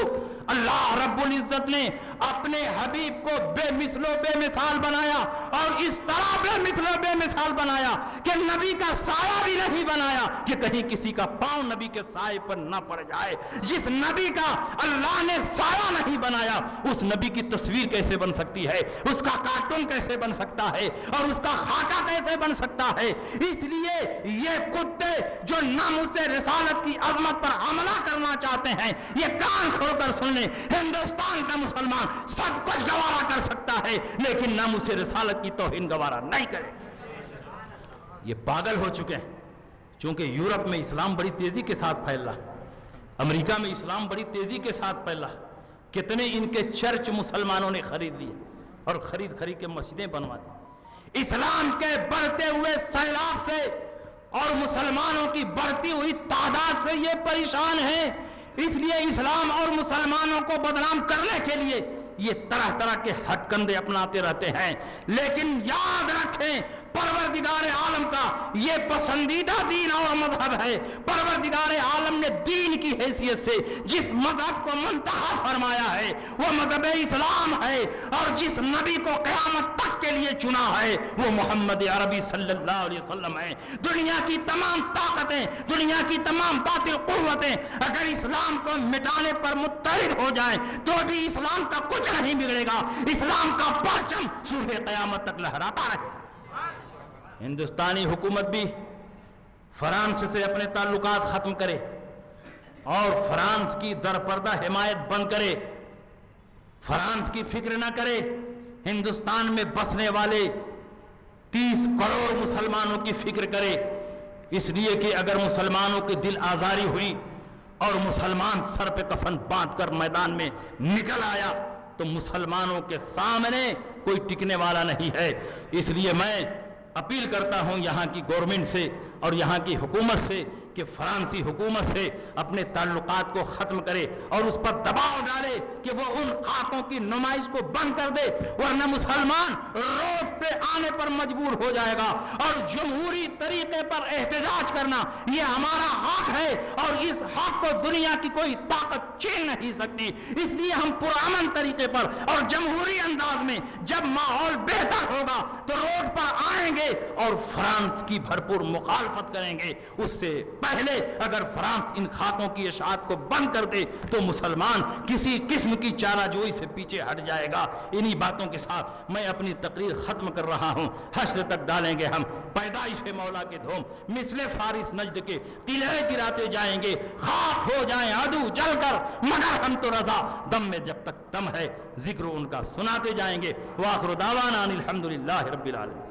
اللہ رب العزت نے اپنے حبیب کو بے مثل و بے مثال بنایا اور اس طرح بے مثل و بے مثال بنایا کہ نبی کا سایہ بھی نہیں بنایا کہ کہیں کسی کا پاؤں نبی کے سائے پر نہ پڑ جائے. جس نبی کا اللہ نے سایہ نہیں بنایا اس نبی کی تصویر کیسے بن سکتی ہے, اس کا کارٹون کیسے بن سکتا ہے اور اس کا خاکہ کیسے بن سکتا ہے. اس لیے یہ کتے جو ناموس رسالت کی عظمت پر حملہ کرنا چاہتے ہیں یہ کان کھول کر سن لیں. ہندوستان کا مسلمان سب کچھ گوارا کر سکتا ہے لیکن ناموس رسالت کی توہین گوارا نہیں کرے. یہ پاگل ہو چکے ہیں چونکہ یورپ میں اسلام بڑی تیزی کے ساتھ پھیل رہا, امریکہ میں اسلام بڑی تیزی کے ساتھ پھیل رہا. کتنے ان کے چرچ مسلمانوں نے خرید لیے اور خرید کے مسجدیں بنوا دی. اسلام کے بڑھتے ہوئے سیلاب سے اور مسلمانوں کی بڑھتی ہوئی تعداد سے یہ پریشان ہیں. اس لیے اسلام اور مسلمانوں کو بدنام کرنے کے لیے یہ طرح طرح کے ہٹ کندے اپناتے رہتے ہیں. لیکن یاد رکھیں پروردگار عالم کا یہ پسندیدہ دین اور مذہب ہے. پروردگار عالم نے دین کی حیثیت سے جس مذہب کو منتخب فرمایا ہے وہ مذہب اسلام ہے اور جس نبی کو قیامت تک کے لیے چنا ہے وہ محمد عربی صلی اللہ علیہ وسلم ہے. دنیا کی تمام طاقتیں, دنیا کی تمام باطل قوتیں اگر اسلام کو مٹانے پر متحد ہو جائیں تو بھی اسلام کا کچھ نہیں بگڑے گا. اسلام کا پرچم صبح قیامت تک لہراتا رہے گا. ہندوستانی حکومت بھی فرانس سے اپنے تعلقات ختم کرے اور فرانس کی درپردہ حمایت بند کرے, فرانس کی فکر نہ کرے. ہندوستان میں بسنے والے 30 کروڑ مسلمانوں کی فکر کرے. اس لیے کہ اگر مسلمانوں کے دل آزاری ہوئی اور مسلمان سر پہ کفن باندھ کر میدان میں نکل آیا تو مسلمانوں کے سامنے کوئی ٹکنے والا نہیں ہے. اس لیے میں اپیل کرتا ہوں یہاں کی گورنمنٹ سے اور یہاں کی حکومت سے کہ فرانسی حکومت سے اپنے تعلقات کو ختم کرے اور اس پر دباؤ ڈالے کہ وہ ان خاکوں کی نمائش کو بند کر دے, ورنہ مسلمان روڈ پہ آنے پر مجبور ہو جائے گا. اور جمہوری طریقے پر احتجاج کرنا یہ ہمارا حق ہے اور اس حق کو دنیا کی کوئی طاقت چھین نہیں سکتی. اس لیے ہم پرامن طریقے پر اور جمہوری انداز میں جب ماحول بہتر ہوگا تو روڈ پر آئیں گے اور فرانس کی بھرپور مخالفت کریں گے. اس سے پہلے اگر فرانس ان خاکوں کی اشاعت کو بند کر دے تو مسلمان کسی قسم کی چارہ جوئی سے پیچھے ہٹ جائے گا. انہی باتوں کے ساتھ میں اپنی تقریر ختم کر رہا ہوں. حشر تک ڈالیں گے ہم پیدائش مولا کے دھوم, مثل فارس نجد کے قلعے گراتے جائیں گے, خاک ہو جائیں عدو جل کر مگر ہم تو رضا, دم میں جب تک دم ہے ذکر ان کا سناتے جائیں گے. وآخر دعوانا ان الحمدللہ رب العالمین.